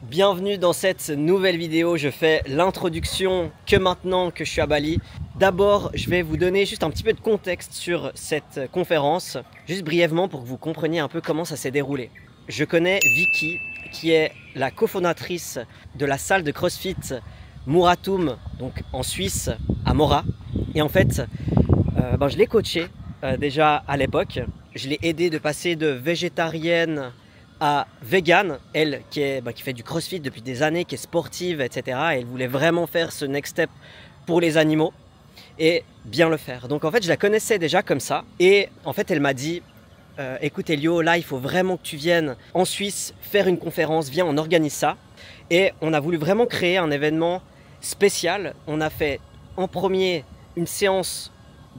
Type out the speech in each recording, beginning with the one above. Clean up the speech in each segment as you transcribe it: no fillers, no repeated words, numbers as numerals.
Bienvenue dans cette nouvelle vidéo. Je fais l'introduction que maintenant que je suis à Bali. D'abord, je vais vous donner juste un petit peu de contexte sur cette conférence, juste brièvement pour que vous compreniez un peu comment ça s'est déroulé. Je connais Vicky, qui est la cofondatrice de la salle de CrossFit Muratum, donc en Suisse, à Mora. Et en fait, je l'ai coachée déjà à l'époque. Je l'ai aidée de passer de végétarienne à vegan, elle qui fait du crossfit depuis des années, qui est sportive, etc. Et elle voulait vraiment faire ce next step pour les animaux et bien le faire. Donc en fait, je la connaissais déjà comme ça. Et en fait, elle m'a dit, écoute Elio, là, il faut vraiment que tu viennes en Suisse faire une conférence, viens, on organise ça. Et on a voulu vraiment créer un événement spécial. On a fait en premier une séance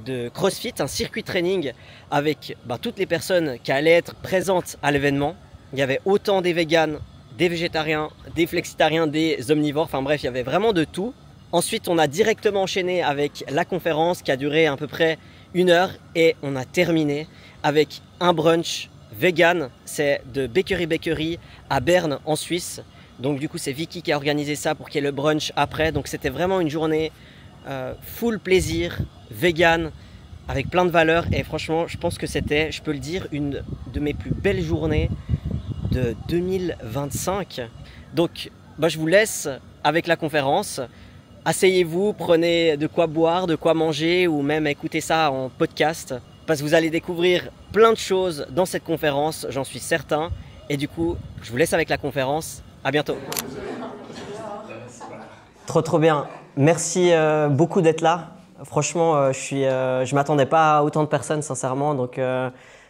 de CrossFit, un circuit training avec toutes les personnes qui allaient être présentes à l'événement. Il y avait autant des véganes, des végétariens, des flexitariens, des omnivores, enfin bref, il y avait vraiment de tout. Ensuite, on a directement enchaîné avec la conférence qui a duré à peu près 1 heure et on a terminé avec un brunch vegan. C'est de Bakery Bakery à Berne en Suisse. Donc du coup, c'est Vicky qui a organisé ça pour qu'il y ait le brunch après. Donc c'était vraiment une journée full plaisir, vegan, avec plein de valeurs. Et franchement, je pense que c'était, je peux le dire, une de mes plus belles journées de 2025. Donc je vous laisse avec la conférence. Asseyez-vous, prenez de quoi boire, de quoi manger ou même écoutez ça en podcast parce que vous allez découvrir plein de choses dans cette conférence, j'en suis certain. Et du coup, je vous laisse avec la conférence. À bientôt. Trop bien. Merci beaucoup d'être là. Franchement, je m'attendais pas à autant de personnes sincèrement, donc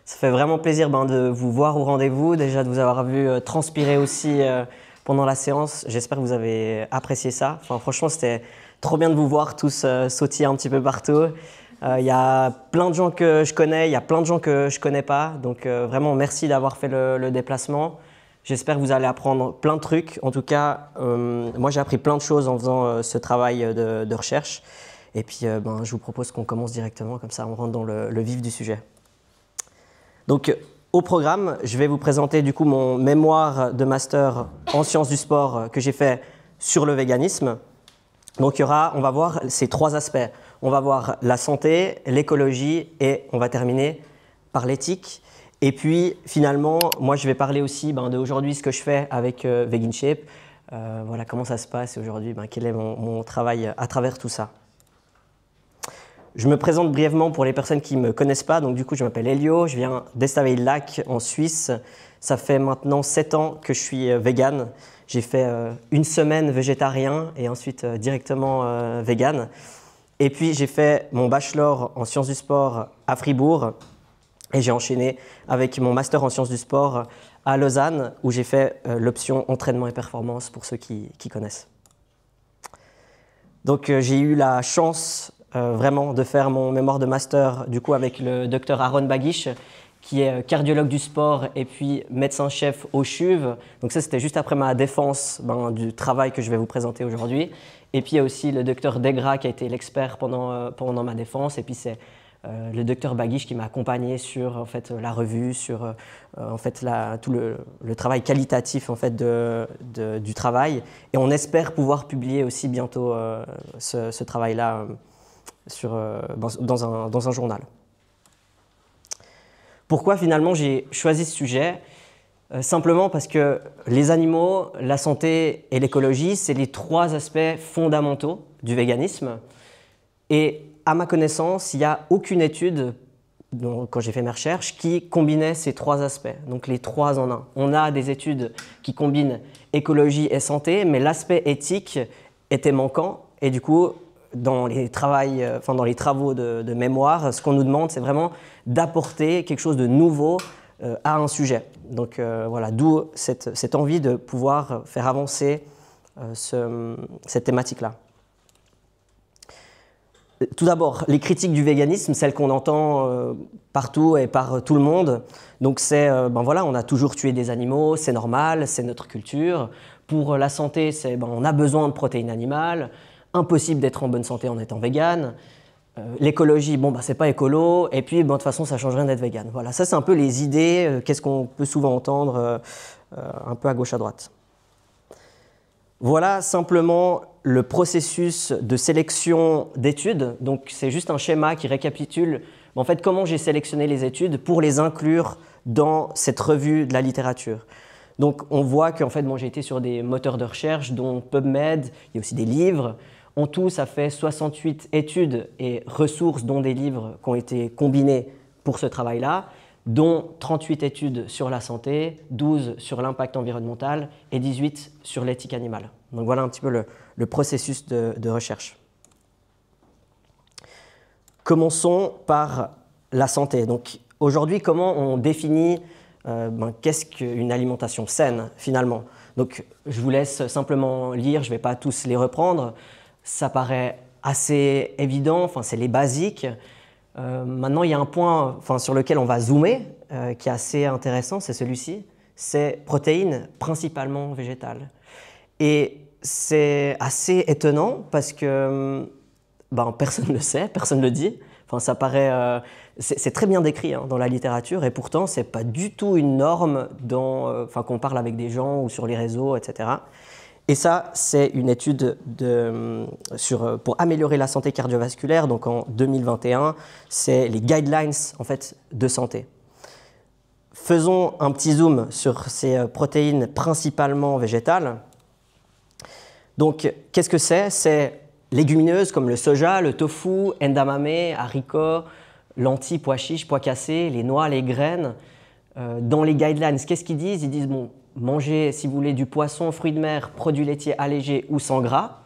ça fait vraiment plaisir de vous voir au rendez-vous, déjà de vous avoir vu transpirer aussi pendant la séance. J'espère que vous avez apprécié ça. Enfin, franchement, c'était trop bien de vous voir tous sautiller un petit peu partout. Il y a plein de gens que je connais, il y a plein de gens que je connais pas. Donc vraiment, merci d'avoir fait le déplacement. J'espère que vous allez apprendre plein de trucs. En tout cas, moi j'ai appris plein de choses en faisant ce travail de recherche. Et puis, je vous propose qu'on commence directement, comme ça on rentre dans le vif du sujet. Donc, au programme, je vais vous présenter du coup mon mémoire de master en sciences du sport que j'ai fait sur le véganisme. Donc, on va voir ces 3 aspects. On va voir la santé, l'écologie et on va terminer par l'éthique. Et puis, finalement, moi, je vais parler aussi d'aujourd'hui ce que je fais avec Vegan Shape. Voilà comment ça se passe aujourd'hui, quel est mon travail à travers tout ça. Je me présente brièvement pour les personnes qui ne me connaissent pas. Donc, du coup, je m'appelle Elio, je viens d'Estavayer-le-Lac en Suisse. Ça fait maintenant 7 ans que je suis vegan. J'ai fait 1 semaine végétarien et ensuite directement vegan. Et puis, j'ai fait mon bachelor en sciences du sport à Fribourg et j'ai enchaîné avec mon master en sciences du sport à Lausanne où j'ai fait l'option entraînement et performance pour ceux qui connaissent. Donc, j'ai eu la chance vraiment de faire mon mémoire de master du coup avec le docteur Aaron Bagish qui est cardiologue du sport et puis médecin-chef au CHUV. Donc ça c'était juste après ma défense du travail que je vais vous présenter aujourd'hui. Et puis il y a aussi le docteur Degra qui a été l'expert pendant ma défense et puis c'est le docteur Bagish qui m'a accompagné sur en fait, la revue, sur en fait, tout le travail qualitatif en fait, du travail. Et on espère pouvoir publier aussi bientôt ce travail-là dans un journal. Pourquoi finalement j'ai choisi ce sujet? Simplement parce que les animaux, la santé et l'écologie, c'est les 3 aspects fondamentaux du véganisme. Et à ma connaissance, il n'y a aucune étude, quand j'ai fait mes recherches, qui combinait ces 3 aspects, donc les 3 en 1. On a des études qui combinent écologie et santé, mais l'aspect éthique était manquant et du coup, dans les travaux de mémoire, ce qu'on nous demande, c'est vraiment d'apporter quelque chose de nouveau à un sujet. Donc voilà, d'où cette envie de pouvoir faire avancer cette thématique-là. Tout d'abord, les critiques du véganisme, celles qu'on entend partout et par tout le monde. Donc c'est, voilà, on a toujours tué des animaux, c'est normal, c'est notre culture. Pour la santé, c'est, on a besoin de protéines animales. Impossible d'être en bonne santé en étant vegan. L'écologie, c'est pas écolo. Et puis, de toute façon, ça change rien d'être vegan. Voilà, ça c'est un peu les idées, qu'est-ce qu'on peut souvent entendre un peu à gauche à droite. Voilà simplement le processus de sélection d'études. Donc c'est juste un schéma qui récapitule en fait comment j'ai sélectionné les études pour les inclure dans cette revue de la littérature. Donc on voit qu'en fait j'ai été sur des moteurs de recherche dont PubMed, il y a aussi des livres. En tout, ça fait 68 études et ressources dont des livres qui ont été combinés pour ce travail-là, dont 38 études sur la santé, 12 sur l'impact environnemental et 18 sur l'éthique animale. Donc voilà un petit peu le processus de recherche. Commençons par la santé. Donc aujourd'hui, comment on définit qu'est-ce qu'une alimentation saine finalement? Donc je vous laisse simplement lire, je ne vais pas tous les reprendre. Ça paraît assez évident, c'est les basiques. Maintenant, il y a un point sur lequel on va zoomer, qui est assez intéressant, c'est celui-ci. C'est protéines principalement végétales. Et c'est assez étonnant parce que personne ne le sait, personne ne le dit. Ça paraît, c'est très bien décrit dans la littérature et pourtant, ce n'est pas du tout une norme qu'on parle avec des gens ou sur les réseaux, etc. Et ça, c'est une étude pour améliorer la santé cardiovasculaire. Donc en 2021, c'est les guidelines en fait, de santé. Faisons un petit zoom sur ces protéines principalement végétales. Donc, qu'est-ce que c'est? C'est légumineuses comme le soja, le tofu, edamame, haricots, lentilles, pois chiches, pois cassés, les noix, les graines. Dans les guidelines, qu'est-ce qu'ils disent? Ils disent mangez, si vous voulez, du poisson, fruits de mer, produits laitiers allégés ou sans gras.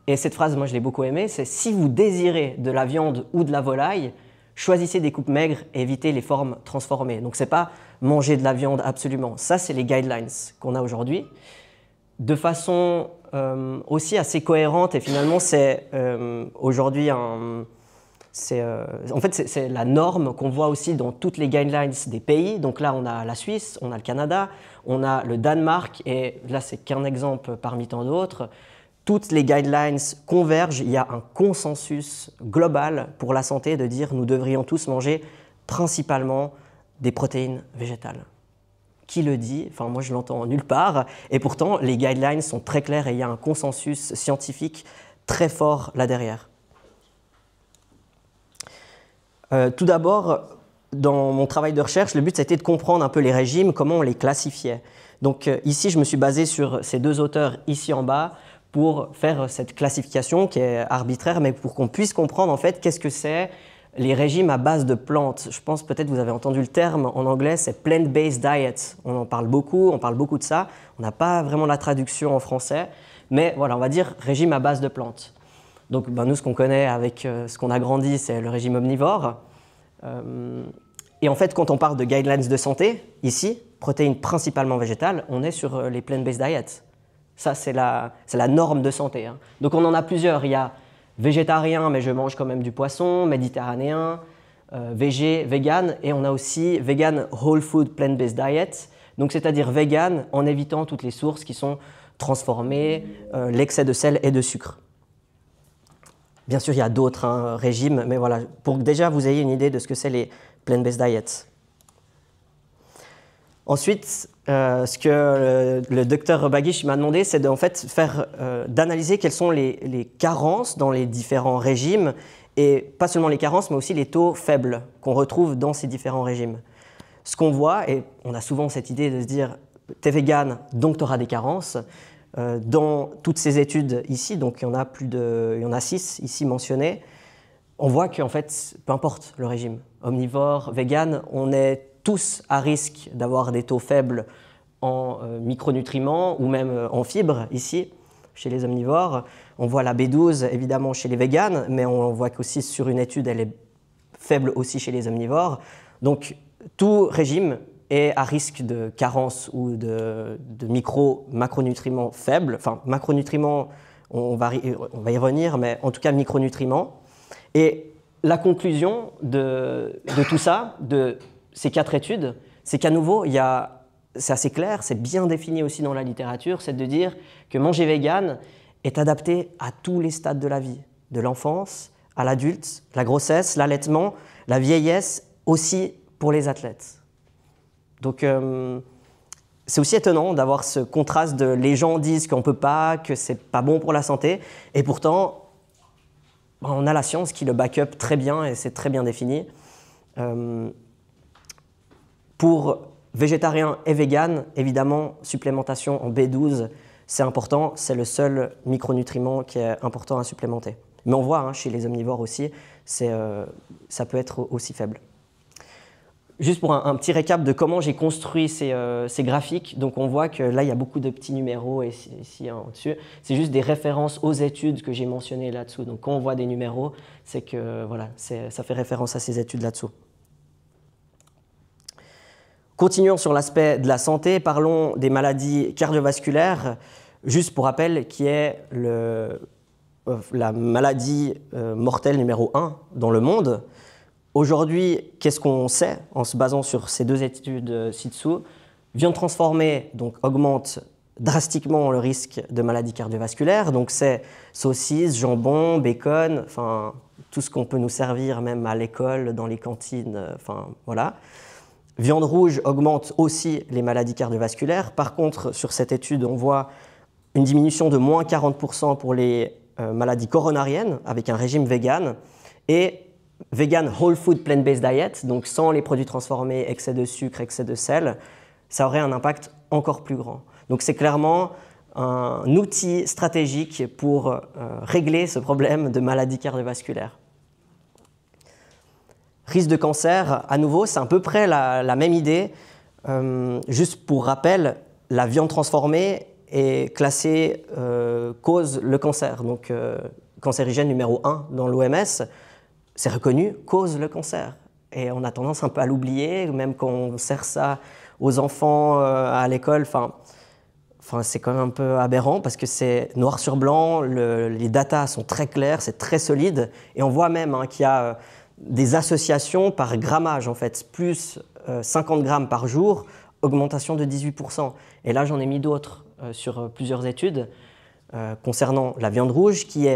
Et cette phrase, moi, je l'ai beaucoup aimée, c'est si vous désirez de la viande ou de la volaille, choisissez des coupes maigres et évitez les formes transformées. Donc, ce n'est pas manger de la viande absolument. Ça, c'est les guidelines qu'on a aujourd'hui. De façon aussi assez cohérente, et finalement, c'est aujourd'hui en fait, c'est la norme qu'on voit aussi dans toutes les guidelines des pays. Donc là, on a la Suisse, on a le Canada, on a le Danemark, et là, c'est qu'un exemple parmi tant d'autres. Toutes les guidelines convergent, il y a un consensus global pour la santé de dire nous devrions tous manger principalement des protéines végétales. Qui le dit? Moi, je l'entends nulle part. Et pourtant, les guidelines sont très claires et il y a un consensus scientifique très fort là derrière. Tout d'abord, dans mon travail de recherche, le but c'était de comprendre un peu les régimes, comment on les classifiait. Donc ici, je me suis basé sur ces deux auteurs ici en bas pour faire cette classification qui est arbitraire, mais pour qu'on puisse comprendre en fait qu'est-ce que c'est les régimes à base de plantes. Je pense peut-être vous avez entendu le terme en anglais, c'est plant-based diet. On en parle beaucoup, on parle beaucoup de ça. On n'a pas vraiment la traduction en français, mais voilà, on va dire régime à base de plantes. Donc nous, ce qu'on connaît avec ce qu'on a grandi, c'est le régime omnivore. Et en fait, quand on parle de guidelines de santé, ici, protéines principalement végétales, on est sur les plant-based diet. Ça, c'est la norme de santé. Donc on en a plusieurs. Il y a végétarien, mais je mange quand même du poisson, méditerranéen, vegan, et on a aussi vegan whole food plant-based diet. Donc c'est-à-dire vegan en évitant toutes les sources qui sont transformées, l'excès de sel et de sucre. Bien sûr, il y a d'autres régimes, mais voilà, pour que déjà vous ayez une idée de ce que c'est les plant-based diets. Ensuite, ce que le docteur Bagish m'a demandé, c'est d'analyser quelles sont les carences dans les différents régimes, et pas seulement les carences, mais aussi les taux faibles qu'on retrouve dans ces différents régimes. Ce qu'on voit, et on a souvent cette idée de se dire, t'es vegan, donc tu auras des carences. Dans toutes ces études ici, donc il y en a 6 ici mentionnées, on voit qu'en fait, peu importe le régime, omnivore, vegan, on est tous à risque d'avoir des taux faibles en micronutriments ou même en fibres ici, chez les omnivores. On voit la B12 évidemment chez les véganes, mais on voit qu'aussi sur une étude, elle est faible aussi chez les omnivores. Donc tout régime est à risque de carence ou de macronutriments faibles. Enfin, macronutriments, on va y revenir, mais en tout cas micronutriments. Et la conclusion de tout ça, de ces 4 études, c'est qu'à nouveau, c'est assez clair, c'est bien défini aussi dans la littérature, c'est de dire que manger vegan est adapté à tous les stades de la vie, de l'enfance à l'adulte, la grossesse, l'allaitement, la vieillesse, aussi pour les athlètes. Donc c'est aussi étonnant d'avoir ce contraste de les gens disent qu'on ne peut pas, que c'est pas bon pour la santé, et pourtant, on a la science qui le back up très bien et c'est très bien défini. Pour végétariens et véganes, évidemment, supplémentation en B12, c'est important, c'est le seul micronutriment qui est important à supplémenter. Mais on voit chez les omnivores aussi, ça peut être aussi faible. Juste pour un petit récap de comment j'ai construit ces graphiques, donc on voit que là il y a beaucoup de petits numéros ici en dessus. C'est juste des références aux études que j'ai mentionnées là-dessous. Donc quand on voit des numéros, c'est que voilà, ça fait référence à ces études là-dessous. Continuons sur l'aspect de la santé, parlons des maladies cardiovasculaires, juste pour rappel, qui est la maladie mortelle numéro 1 dans le monde. Aujourd'hui, qu'est-ce qu'on sait en se basant sur ces deux études ci-dessous? Viande transformée donc, augmente drastiquement le risque de maladies cardiovasculaires. Donc c'est saucisses, jambon, bacon, enfin tout ce qu'on peut nous servir même à l'école, dans les cantines, enfin voilà. Viande rouge augmente aussi les maladies cardiovasculaires. Par contre, sur cette étude, on voit une diminution de moins 40% pour les maladies coronariennes avec un régime vegan et vegan whole food plant-based diet, donc sans les produits transformés, excès de sucre, excès de sel, ça aurait un impact encore plus grand. Donc c'est clairement un outil stratégique pour régler ce problème de maladies cardiovasculaires. Risque de cancer, à nouveau, c'est à peu près la même idée. Juste pour rappel, la viande transformée est classée cause le cancer, donc cancérigène numéro 1 dans l'OMS. C'est reconnu, cause le cancer. Et on a tendance un peu à l'oublier, même quand on sert ça aux enfants à l'école. Enfin, c'est quand même un peu aberrant parce que c'est noir sur blanc, les datas sont très claires, c'est très solide. Et on voit même qu'il y a des associations par grammage, en fait. Plus 50 grammes par jour, augmentation de 18%. Et là, j'en ai mis d'autres sur plusieurs études concernant la viande rouge qui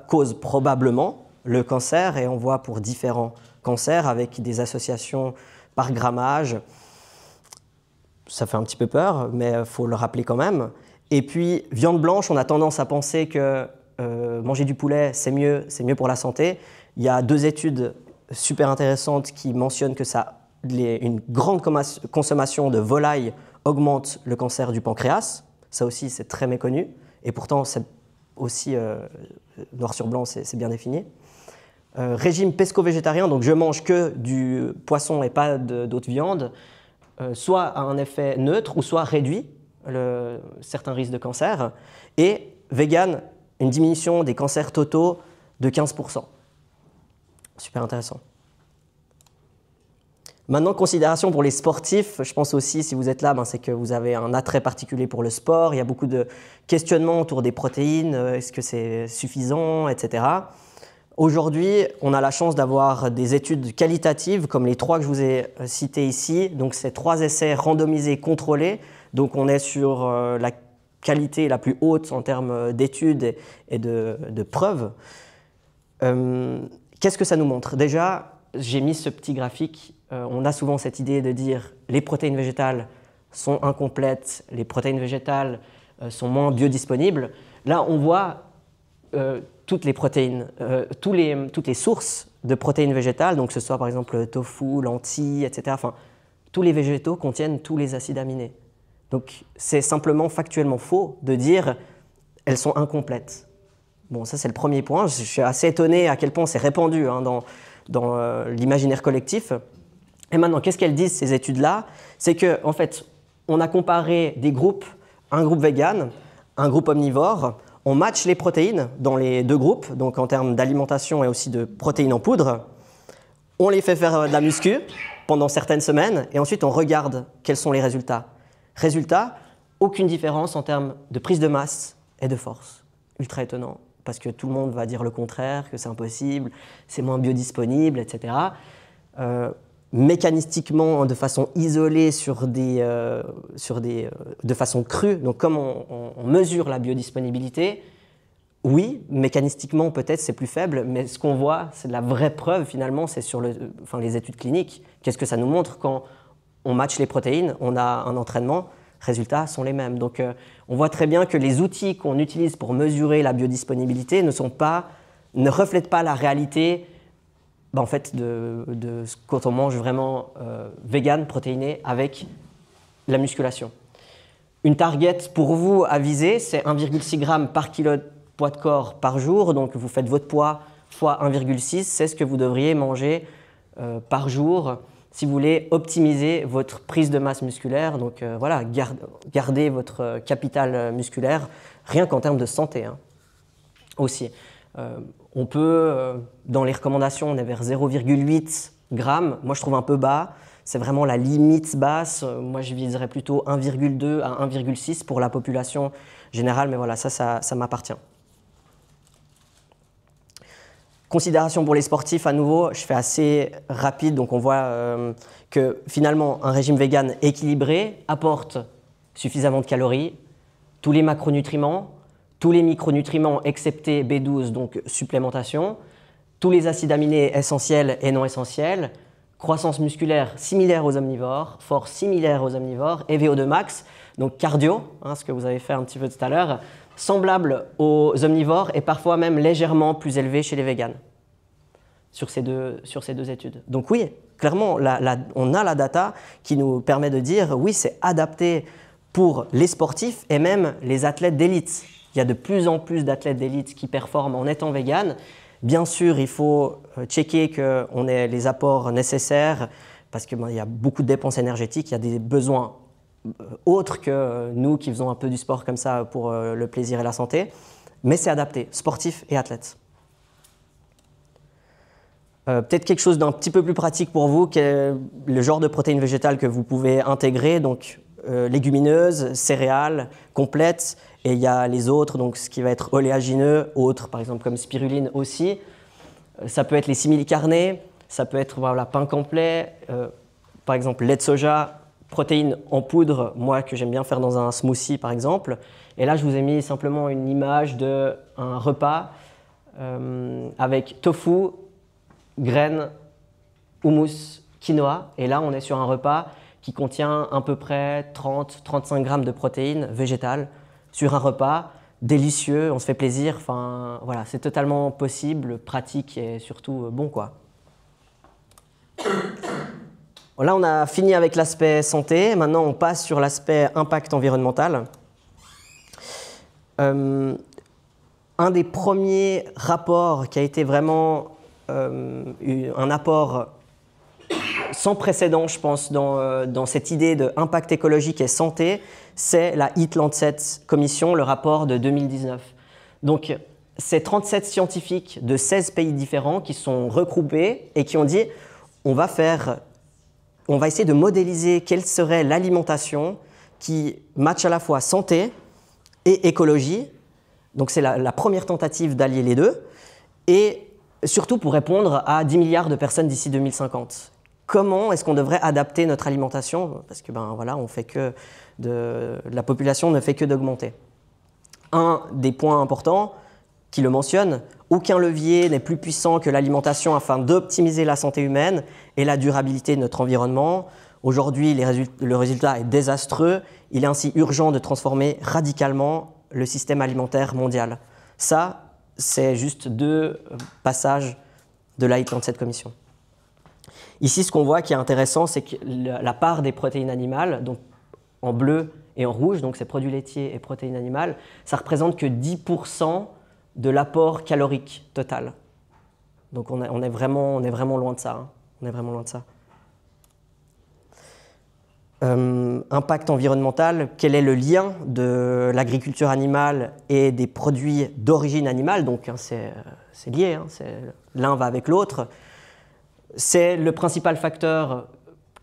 cause probablement le cancer, et on voit pour différents cancers avec des associations par grammage. Ça fait un petit peu peur, mais il faut le rappeler quand même. Et puis, viande blanche, on a tendance à penser que manger du poulet, c'est mieux pour la santé. Il y a deux études super intéressantes qui mentionnent que une grande consommation de volaille augmente le cancer du pancréas. Ça aussi, c'est très méconnu. Et pourtant, c'est aussi noir sur blanc, c'est bien défini. Régime pesco-végétarien, donc je mange que du poisson et pas d'autres viandes, soit a un effet neutre ou soit réduit certains risques de cancer. Et vegan, une diminution des cancers totaux de 15%. Super intéressant. Maintenant, considération pour les sportifs. Je pense aussi, si vous êtes là, c'est que vous avez un attrait particulier pour le sport. Il y a beaucoup de questionnements autour des protéines. Est-ce que c'est suffisant, etc. Aujourd'hui, on a la chance d'avoir des études qualitatives comme les 3 que je vous ai citées ici. Donc, c'est 3 essais randomisés contrôlés. Donc, on est sur la qualité la plus haute en termes d'études et de preuves. Qu'est-ce que ça nous montre? Déjà, j'ai mis ce petit graphique. On a souvent cette idée de dire les protéines végétales sont incomplètes, les protéines végétales sont moins biodisponibles. Là, on voit toutes les protéines, toutes les sources de protéines végétales, donc que ce soit par exemple tofu, lentilles, etc. Enfin, tous les végétaux contiennent tous les acides aminés. Donc c'est simplement factuellement faux de dire elles sont incomplètes. Bon, ça c'est le premier point. Je suis assez étonné à quel point c'est répandu dans l'imaginaire collectif. Et maintenant, qu'est-ce qu'elles disent ces études-là? C'est qu'en fait, on a comparé des groupes, un groupe vegan, un groupe omnivore. On match les protéines dans les deux groupes, donc en termes d'alimentation et aussi de protéines en poudre. On les fait faire de la muscu pendant certaines semaines et ensuite on regarde quels sont les résultats. Résultat, aucune différence en termes de prise de masse et de force. Ultra étonnant, parce que tout le monde va dire le contraire, que c'est impossible, c'est moins biodisponible, etc. Mécanistiquement, de façon isolée, de façon crue, donc comme on mesure la biodisponibilité, oui, mécanistiquement peut-être c'est plus faible, mais ce qu'on voit, c'est de la vraie preuve finalement, c'est sur les études cliniques. Qu'est-ce que ça nous montre quand on match les protéines, on a un entraînement, résultats sont les mêmes. Donc on voit très bien que les outils qu'on utilise pour mesurer la biodisponibilité ne reflètent pas la réalité en fait, quand on mange vraiment vegan, protéiné, avec la musculation. Une target pour vous à viser, c'est 1,6 g par kilo de poids de corps par jour. Donc vous faites votre poids fois 1,6, c'est ce que vous devriez manger par jour si vous voulez optimiser votre prise de masse musculaire. Donc voilà, gardez votre capital musculaire, rien qu'en termes de santé aussi. On peut, dans les recommandations, on est vers 0,8 g. Moi, je trouve un peu bas. C'est vraiment la limite basse. Moi, je viserais plutôt 1,2 à 1,6 pour la population générale. Mais voilà, ça m'appartient. Considération pour les sportifs, à nouveau, je fais assez rapide. Donc, on voit que finalement, un régime vegan équilibré apporte suffisamment de calories, tous les macronutriments, tous les micronutriments excepté B12, donc supplémentation, tous les acides aminés essentiels et non essentiels, croissance musculaire similaire aux omnivores, force similaire aux omnivores, et VO2 max, donc cardio, ce que vous avez fait un petit peu tout à l'heure, semblable aux omnivores et parfois même légèrement plus élevé chez les véganes sur ces deux études. Donc oui, clairement, on a la data qui nous permet de dire oui, c'est adapté pour les sportifs et même les athlètes d'élite. Il y a de plus en plus d'athlètes d'élite qui performent en étant vegan. Bien sûr, il faut checker qu'on ait les apports nécessaires parce qu'il y a beaucoup de dépenses énergétiques, il y a des besoins autres que nous qui faisons un peu du sport comme ça pour le plaisir et la santé. Mais c'est adapté, sportifs et athlètes. Peut-être quelque chose d'un petit peu plus pratique pour vous, qui est le genre de protéines végétales que vous pouvez intégrer, donc légumineuses, céréales, complètes, et il y a les autres, donc ce qui va être oléagineux, autres, par exemple comme spiruline aussi. Ça peut être les simili-carnés, ça peut être voilà, pain complet, par exemple lait de soja, protéines en poudre, moi que j'aime bien faire dans un smoothie par exemple. Et là, je vous ai mis simplement une image d'un repas avec tofu, graines, houmous, quinoa. Et là, on est sur un repas qui contient à peu près 30-35 grammes de protéines végétales sur un repas délicieux, on se fait plaisir. Enfin, voilà, c'est totalement possible, pratique et surtout bon, quoi. Là, on a fini avec l'aspect santé. Maintenant, on passe sur l'aspect impact environnemental. Un des premiers rapports qui a été vraiment un apport sans précédent, je pense, dans cette idée d'impact écologique et santé, c'est la Heat-Lancet Commission, le rapport de 2019. Donc, c'est 37 scientifiques de 16 pays différents qui sont regroupés et qui ont dit on va essayer de modéliser quelle serait l'alimentation qui matche à la fois santé et écologie. Donc, c'est la première tentative d'allier les deux. Et surtout pour répondre à 10 milliards de personnes d'ici 2050. Comment est-ce qu'on devrait adapter notre alimentation? Parce que voilà, la population ne fait que d'augmenter. Un des points importants qui le mentionne, aucun levier n'est plus puissant que l'alimentation afin d'optimiser la santé humaine et la durabilité de notre environnement. Aujourd'hui, le résultat est désastreux. Il est ainsi urgent de transformer radicalement le système alimentaire mondial. Ça, c'est juste 2 passages de la Heat-Lancet Commission. Ici, ce qu'on voit qui est intéressant, c'est que la part des protéines animales, donc en bleu et en rouge, donc c'est produits laitiers et protéines animales, ça représente que 10% de l'apport calorique total. Donc on est vraiment loin de ça. On est vraiment loin de ça. Impact environnemental, quel est le lien de l'agriculture animale et des produits d'origine animale? Donc c'est lié, l'un va avec l'autre. C'est le principal facteur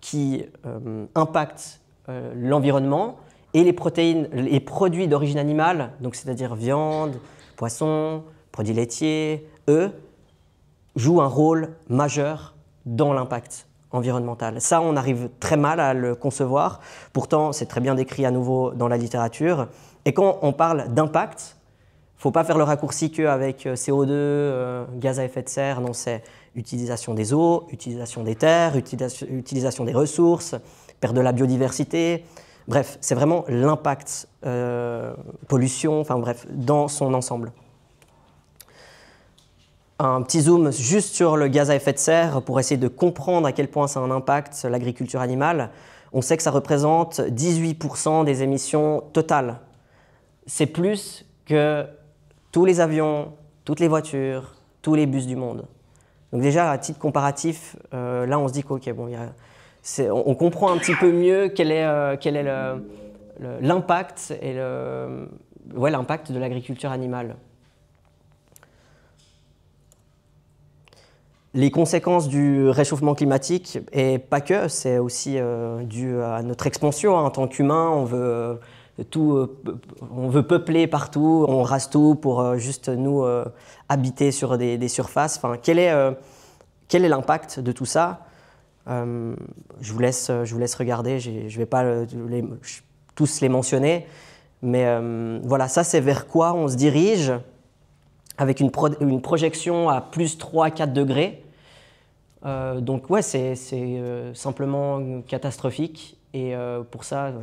qui impacte l'environnement et les protéines, les produits d'origine animale, donc c'est-à-dire viande, poisson, produits laitiers, eux, jouent un rôle majeur dans l'impact environnemental. Ça, on arrive très mal à le concevoir. Pourtant, c'est très bien décrit à nouveau dans la littérature. Et quand on parle d'impact, il ne faut pas faire le raccourci qu'avec CO2, gaz à effet de serre. Non, c'est utilisation des eaux, utilisation des terres, utilisation des ressources, perte de la biodiversité, Bref, c'est vraiment l'impact pollution, enfin bref, dans son ensemble. Un petit zoom juste sur le gaz à effet de serre pour essayer de comprendre à quel point ça a un impact l'agriculture animale. On sait que ça représente 18% des émissions totales. C'est plus que tous les avions, toutes les voitures, tous les bus du monde. Donc déjà, à titre comparatif, là on se dit qu'ok, bon, on comprend un petit peu mieux quel est l'impact et l'impact de l'agriculture animale. Les conséquences du réchauffement climatique, et pas que, c'est aussi dû à notre expansion. En tant qu'humain, on veut peupler partout, on rase tout pour juste nous habiter sur des surfaces. Enfin, quel est l'impact de tout ça? Je vous laisse regarder, je ne vais pas tous les mentionner, mais voilà, ça c'est vers quoi on se dirige avec une projection à plus 3-4 degrés. Donc ouais, c'est simplement catastrophique. Et pour ça,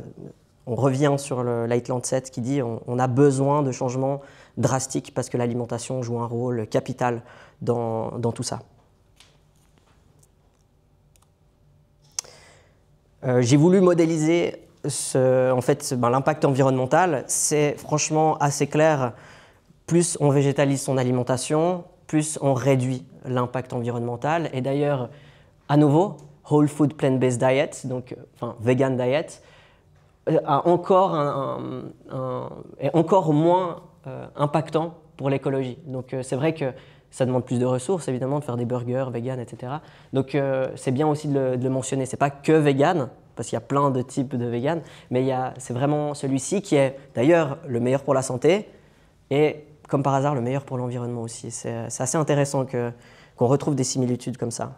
on revient sur le Light Lancet qui dit on a besoin de changements drastiques parce que l'alimentation joue un rôle capital dans tout ça. J'ai voulu modéliser l'impact environnemental. C'est franchement assez clair. Plus on végétalise son alimentation, plus on réduit l'impact environnemental. Et d'ailleurs, à nouveau, Whole Food Plant-Based Diet, donc Vegan Diet, est encore moins impactant pour l'écologie. Donc c'est vrai que ça demande plus de ressources, évidemment, de faire des burgers vegan, etc. Donc c'est bien aussi de le mentionner. Ce n'est pas que vegan, parce qu'il y a plein de types de vegan, mais c'est vraiment celui-ci qui est d'ailleurs le meilleur pour la santé et comme par hasard, le meilleur pour l'environnement aussi. C'est assez intéressant qu'on retrouve des similitudes comme ça.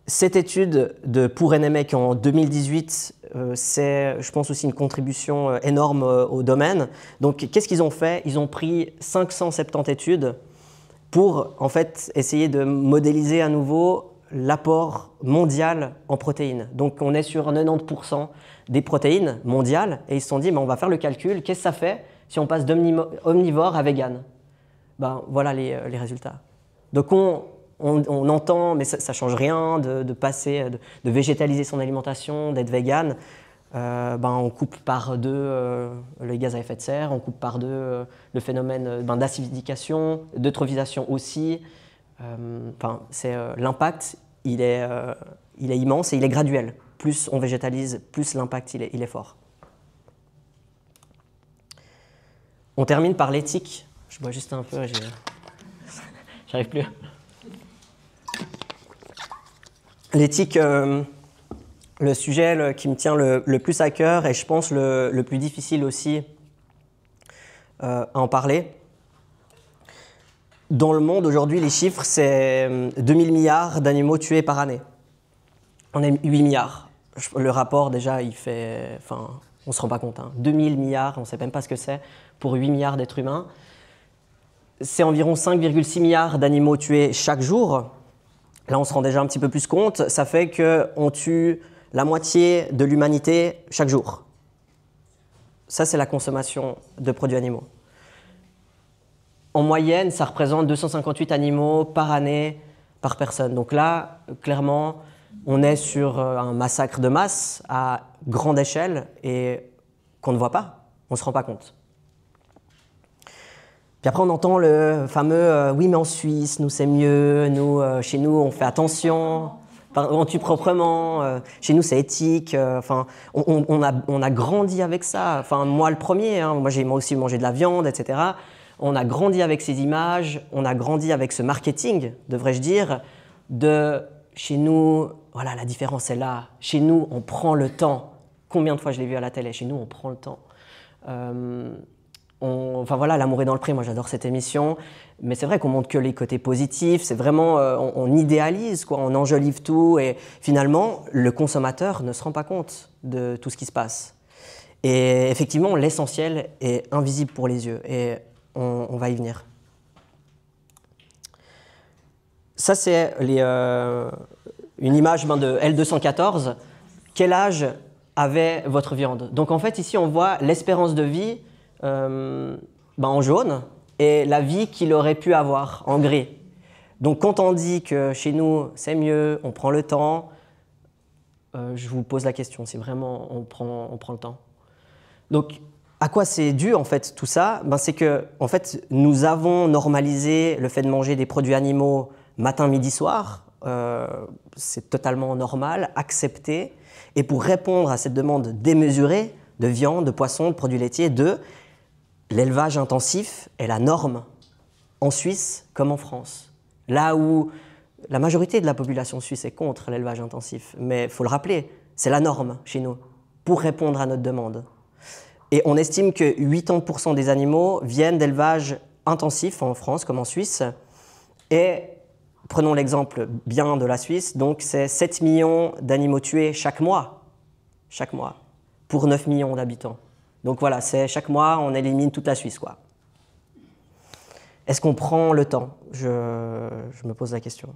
Cette étude de Poor & Emek en 2018, c'est, je pense, aussi une contribution énorme au domaine. Donc, qu'est-ce qu'ils ont fait? Ils ont pris 570 études pour, en fait, essayer de modéliser à nouveau l'apport mondial en protéines. Donc, on est sur 90% des protéines mondiales et ils se sont dit, on va faire le calcul, qu'est-ce que ça fait si on passe d'omnivore à vegan? Voilà les résultats. Donc on entend, mais ça ne change rien de passer, de végétaliser son alimentation, d'être vegan. On coupe par deux les gaz à effet de serre, on coupe par deux le phénomène d'acidification, d'eutrophisation aussi. L'impact, il est immense et il est graduel. Plus on végétalise, plus l'impact il est fort. On termine par l'éthique. Je bois juste un peu, j'arrive plus. L'éthique, le sujet qui me tient le plus à cœur et je pense le plus difficile aussi à en parler. Dans le monde aujourd'hui, les chiffres, c'est 2000 milliards d'animaux tués par année. On est 8 milliards. Le rapport déjà, il fait... on ne se rend pas compte. 2000 milliards, on ne sait même pas ce que c'est, pour 8 milliards d'êtres humains. C'est environ 5,6 milliards d'animaux tués chaque jour. Là, on se rend déjà un petit peu plus compte. Ça fait qu'on tue la moitié de l'humanité chaque jour. Ça, c'est la consommation de produits animaux. En moyenne, ça représente 258 animaux par année, par personne. Donc là, clairement, on est sur un massacre de masse à grande échelle et qu'on ne voit pas, on ne se rend pas compte. Puis après, on entend le fameux « oui, mais en Suisse, nous, c'est mieux, nous, chez nous, on fait attention, on tue proprement, chez nous, c'est éthique. » On a grandi avec ça. Moi, le premier, moi, j'ai aussi mangé de la viande, etc. On a grandi avec ces images, on a grandi avec ce marketing, devrais-je dire, de chez nous, voilà, la différence est là. Chez nous, on prend le temps. Combien de fois je l'ai vu à la télé? Chez nous, on prend le temps. Voilà, l'amour est dans le prix. Moi, j'adore cette émission. Mais c'est vrai qu'on montre que les côtés positifs. C'est vraiment, on idéalise, quoi. On enjolive tout. Et finalement, le consommateur ne se rend pas compte de tout ce qui se passe. Et effectivement, l'essentiel est invisible pour les yeux. Et on va y venir. Ça, c'est une image de L214. quel âge avait votre viande? Donc en fait, ici, on voit l'espérance de vie en jaune et la vie qu'il aurait pu avoir en gris. Donc quand on dit que chez nous, c'est mieux, on prend le temps, je vous pose la question, si vraiment on prend le temps. Donc à quoi c'est dû en fait tout ça? C'est que en fait, nous avons normalisé le fait de manger des produits animaux matin, midi, soir. C'est totalement normal, accepté. Et pour répondre à cette demande démesurée de viande, de poisson, de produits laitiers, l'élevage intensif est la norme en Suisse comme en France. Là où la majorité de la population suisse est contre l'élevage intensif. Mais il faut le rappeler, c'est la norme chez nous pour répondre à notre demande. Et on estime que 80% des animaux viennent d'élevage intensif en France comme en Suisse. Et prenons l'exemple bien de la Suisse, donc c'est 7 millions d'animaux tués chaque mois, pour 9 millions d'habitants. Donc voilà, chaque mois, on élimine toute la Suisse, quoi. Est-ce qu'on prend le temps? Je me pose la question.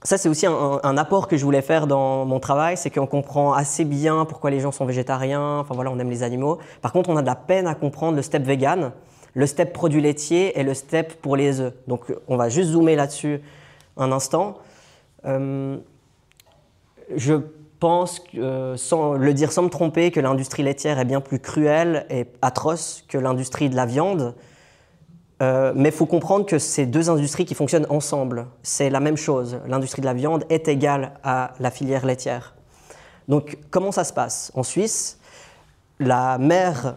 Ça, c'est aussi un apport que je voulais faire dans mon travail, c'est qu'on comprend assez bien pourquoi les gens sont végétariens, enfin voilà, on aime les animaux. Par contre, on a de la peine à comprendre le step vegan, le step produits laitiers et le step pour les œufs. Donc, on va juste zoomer là-dessus un instant. Je pense, sans me tromper, que l'industrie laitière est bien plus cruelle et atroce que l'industrie de la viande. Mais il faut comprendre que c'est deux industries qui fonctionnent ensemble. C'est la même chose. L'industrie de la viande est égale à la filière laitière. Donc, comment ça se passe? En Suisse, la mère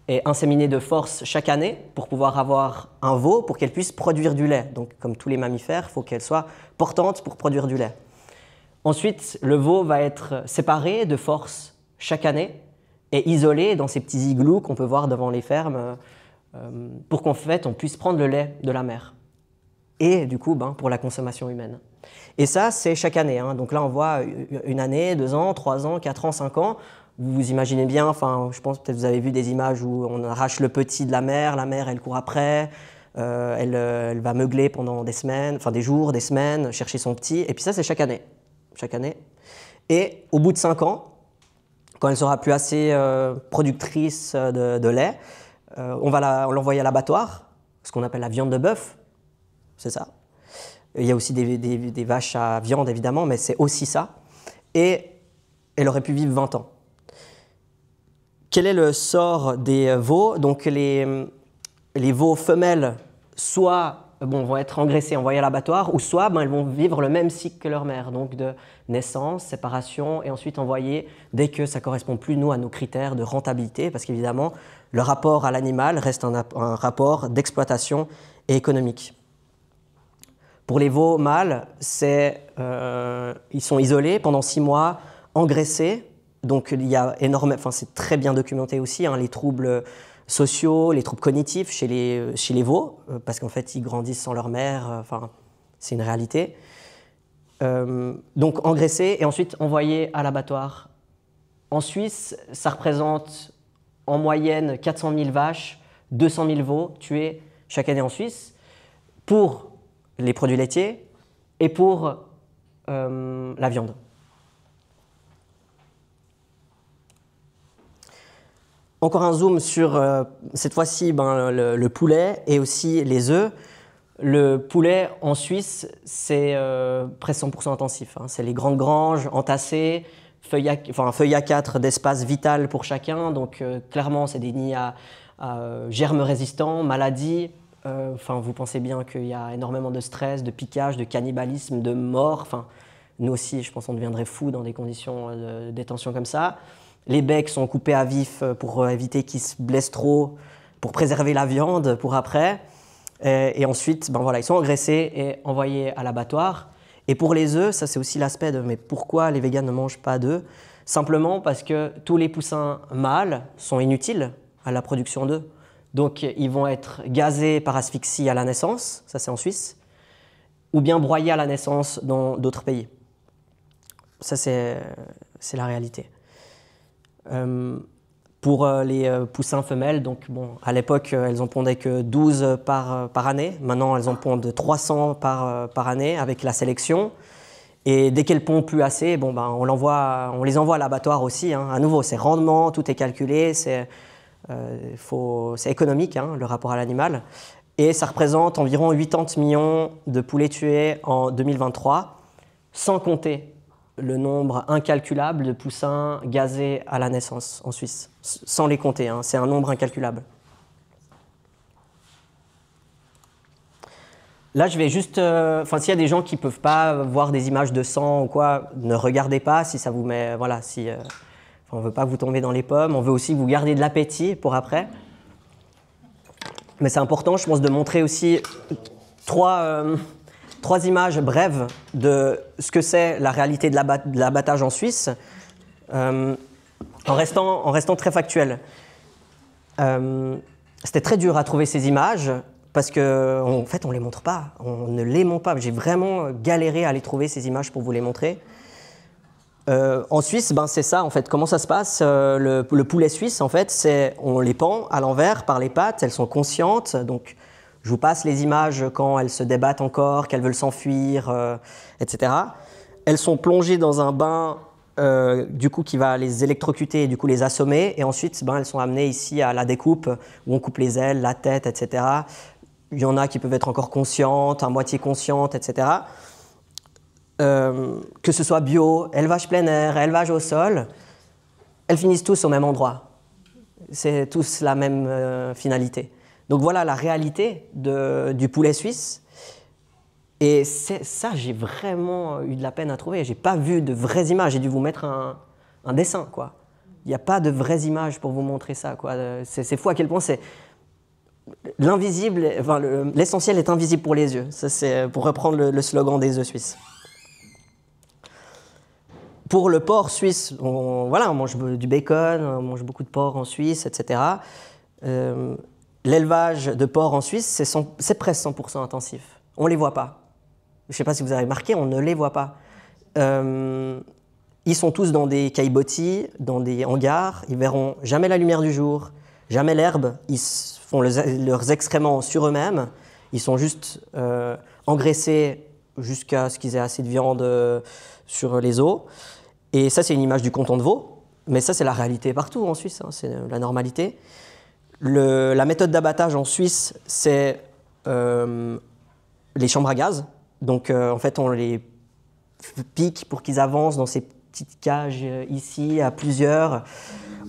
est inséminée de force chaque année pour pouvoir avoir un veau pour qu'elle puisse produire du lait. Donc, comme tous les mammifères, il faut qu'elle soit portante pour produire du lait. Ensuite, le veau va être séparé de force chaque année et isolé dans ces petits igloos qu'on peut voir devant les fermes pour qu'en fait, on puisse prendre le lait de la mère. Et du coup, pour la consommation humaine. Et ça, c'est chaque année. Donc là, on voit une année, 2 ans, 3 ans, 4 ans, 5 ans. Vous imaginez bien, je pense peut-être vous avez vu des images où on arrache le petit de la mère elle court après, elle va meugler pendant des semaines, des jours, des semaines, chercher son petit. Et puis ça, c'est chaque année. Et au bout de 5 ans, quand elle sera plus assez productrice de lait, on va l'envoyer à l'abattoir, ce qu'on appelle la viande de bœuf, c'est ça. Il y a aussi des vaches à viande évidemment, mais c'est aussi ça. Et elle aurait pu vivre 20 ans. Quel est le sort des veaux? Donc les veaux femelles, soit vont être engraissées, envoyées à l'abattoir, ou soit elles vont vivre le même cycle que leur mère, donc de naissance, séparation, et ensuite envoyées dès que ça ne correspond plus, à nos critères de rentabilité, parce qu'évidemment, le rapport à l'animal reste un rapport d'exploitation et économique. Pour les veaux mâles, ils sont isolés pendant 6 mois, engraissés, donc il y a c'est très bien documenté aussi, les troubles sociaux, les troubles cognitifs chez les veaux, parce qu'en fait, ils grandissent sans leur mère, c'est une réalité. Donc engraissés et ensuite envoyés à l'abattoir. En Suisse, ça représente en moyenne 400 000 vaches, 200 000 veaux tués chaque année en Suisse pour les produits laitiers et pour la viande. Encore un zoom sur, cette fois-ci, le poulet et aussi les œufs. Le poulet en Suisse, c'est presque 100% intensif. C'est les grandes granges entassées, un feuille A4 d'espace vital pour chacun. Donc clairement, c'est des nids à germes résistants, maladies. Vous pensez bien qu'il y a énormément de stress, de piquage, de cannibalisme, de mort. Nous aussi, je pense qu'on deviendrait fous dans des conditions de détention comme ça. Les becs sont coupés à vif pour éviter qu'ils se blessent trop, pour préserver la viande pour après. Et ensuite, ils sont engraissés et envoyés à l'abattoir. Et pour les œufs, ça c'est aussi l'aspect de mais pourquoi les végans ne mangent pas d'œufs? Simplement parce que tous les poussins mâles sont inutiles à la production d'œufs. Donc ils vont être gazés par asphyxie à la naissance, ça c'est en Suisse, ou bien broyés à la naissance dans d'autres pays. Ça c'est la réalité. Pour les poussins femelles, donc à l'époque elles en pondaient que 12 par année, maintenant elles en pondent 300 par année avec la sélection. Et dès qu'elles pondent plus assez, bon, ben, on les envoie à l'abattoir aussi. Hein. À nouveau, c'est rendement, tout est calculé, c'est économique, hein, le rapport à l'animal. Et ça représente environ 80 millions de poulets tués en 2023, sans compter le nombre incalculable de poussins gazés à la naissance en Suisse. Sans les compter, hein, c'est un nombre incalculable. Là, je vais juste... s'il y a des gens qui ne peuvent pas voir des images de sang ou quoi, ne regardez pas si ça vous met... Voilà, si... on ne veut pas que vous tombiez dans les pommes. On veut aussi que vous gardiez de l'appétit pour après. Mais c'est important, je pense, de montrer aussi trois images brèves de ce que c'est la réalité de l'abattage en Suisse, en restant très factuel. C'était très dur à trouver ces images, parce qu'en fait, on ne les montre pas. On ne les montre pas. J'ai vraiment galéré à les trouver, ces images, pour vous les montrer. En Suisse, ben, c'est ça, en fait. Comment ça se passe? Le poulet suisse, en fait, on les pend à l'envers par les pattes. Elles sont conscientes. Donc, je vous passe les images quand elles se débattent encore, qu'elles veulent s'enfuir, etc. Elles sont plongées dans un bain du coup, qui va les électrocuter et du coup les assommer. Et ensuite, ben, elles sont amenées ici à la découpe, où on coupe les ailes, la tête, etc. Il y en a qui peuvent être encore conscientes, à moitié conscientes, etc. Que ce soit bio, élevage plein air, élevage au sol, elles finissent tous au même endroit. C'est tous la même finalité. Donc voilà la réalité du poulet suisse. Et ça, j'ai vraiment eu de la peine à trouver. J'ai pas vu de vraies images. J'ai dû vous mettre un dessin, quoi. Il n'y a pas de vraies images pour vous montrer ça, quoi. C'est fou à quel point c'est l'invisible. Enfin, l'essentiel est invisible pour les yeux. Ça, c'est pour reprendre le slogan des œufs suisses. Pour le porc suisse, on mange du bacon, on mange beaucoup de porc en Suisse, etc. L'élevage de porc en Suisse, c'est presque 100% intensif. On ne les voit pas. Je ne sais pas si vous avez remarqué, on ne les voit pas. Ils sont tous dans des caillebotis, dans des hangars. Ils ne verront jamais la lumière du jour, jamais l'herbe. Ils font leurs excréments sur eux-mêmes. Ils sont juste engraissés jusqu'à ce qu'ils aient assez de viande sur les os. Et ça, c'est une image du canton de Vaud. Mais ça, c'est la réalité partout en Suisse. Hein, c'est la normalité. La méthode d'abattage en Suisse, c'est les chambres à gaz. Donc, en fait, on les pique pour qu'ils avancent dans ces petites cages ici, à plusieurs.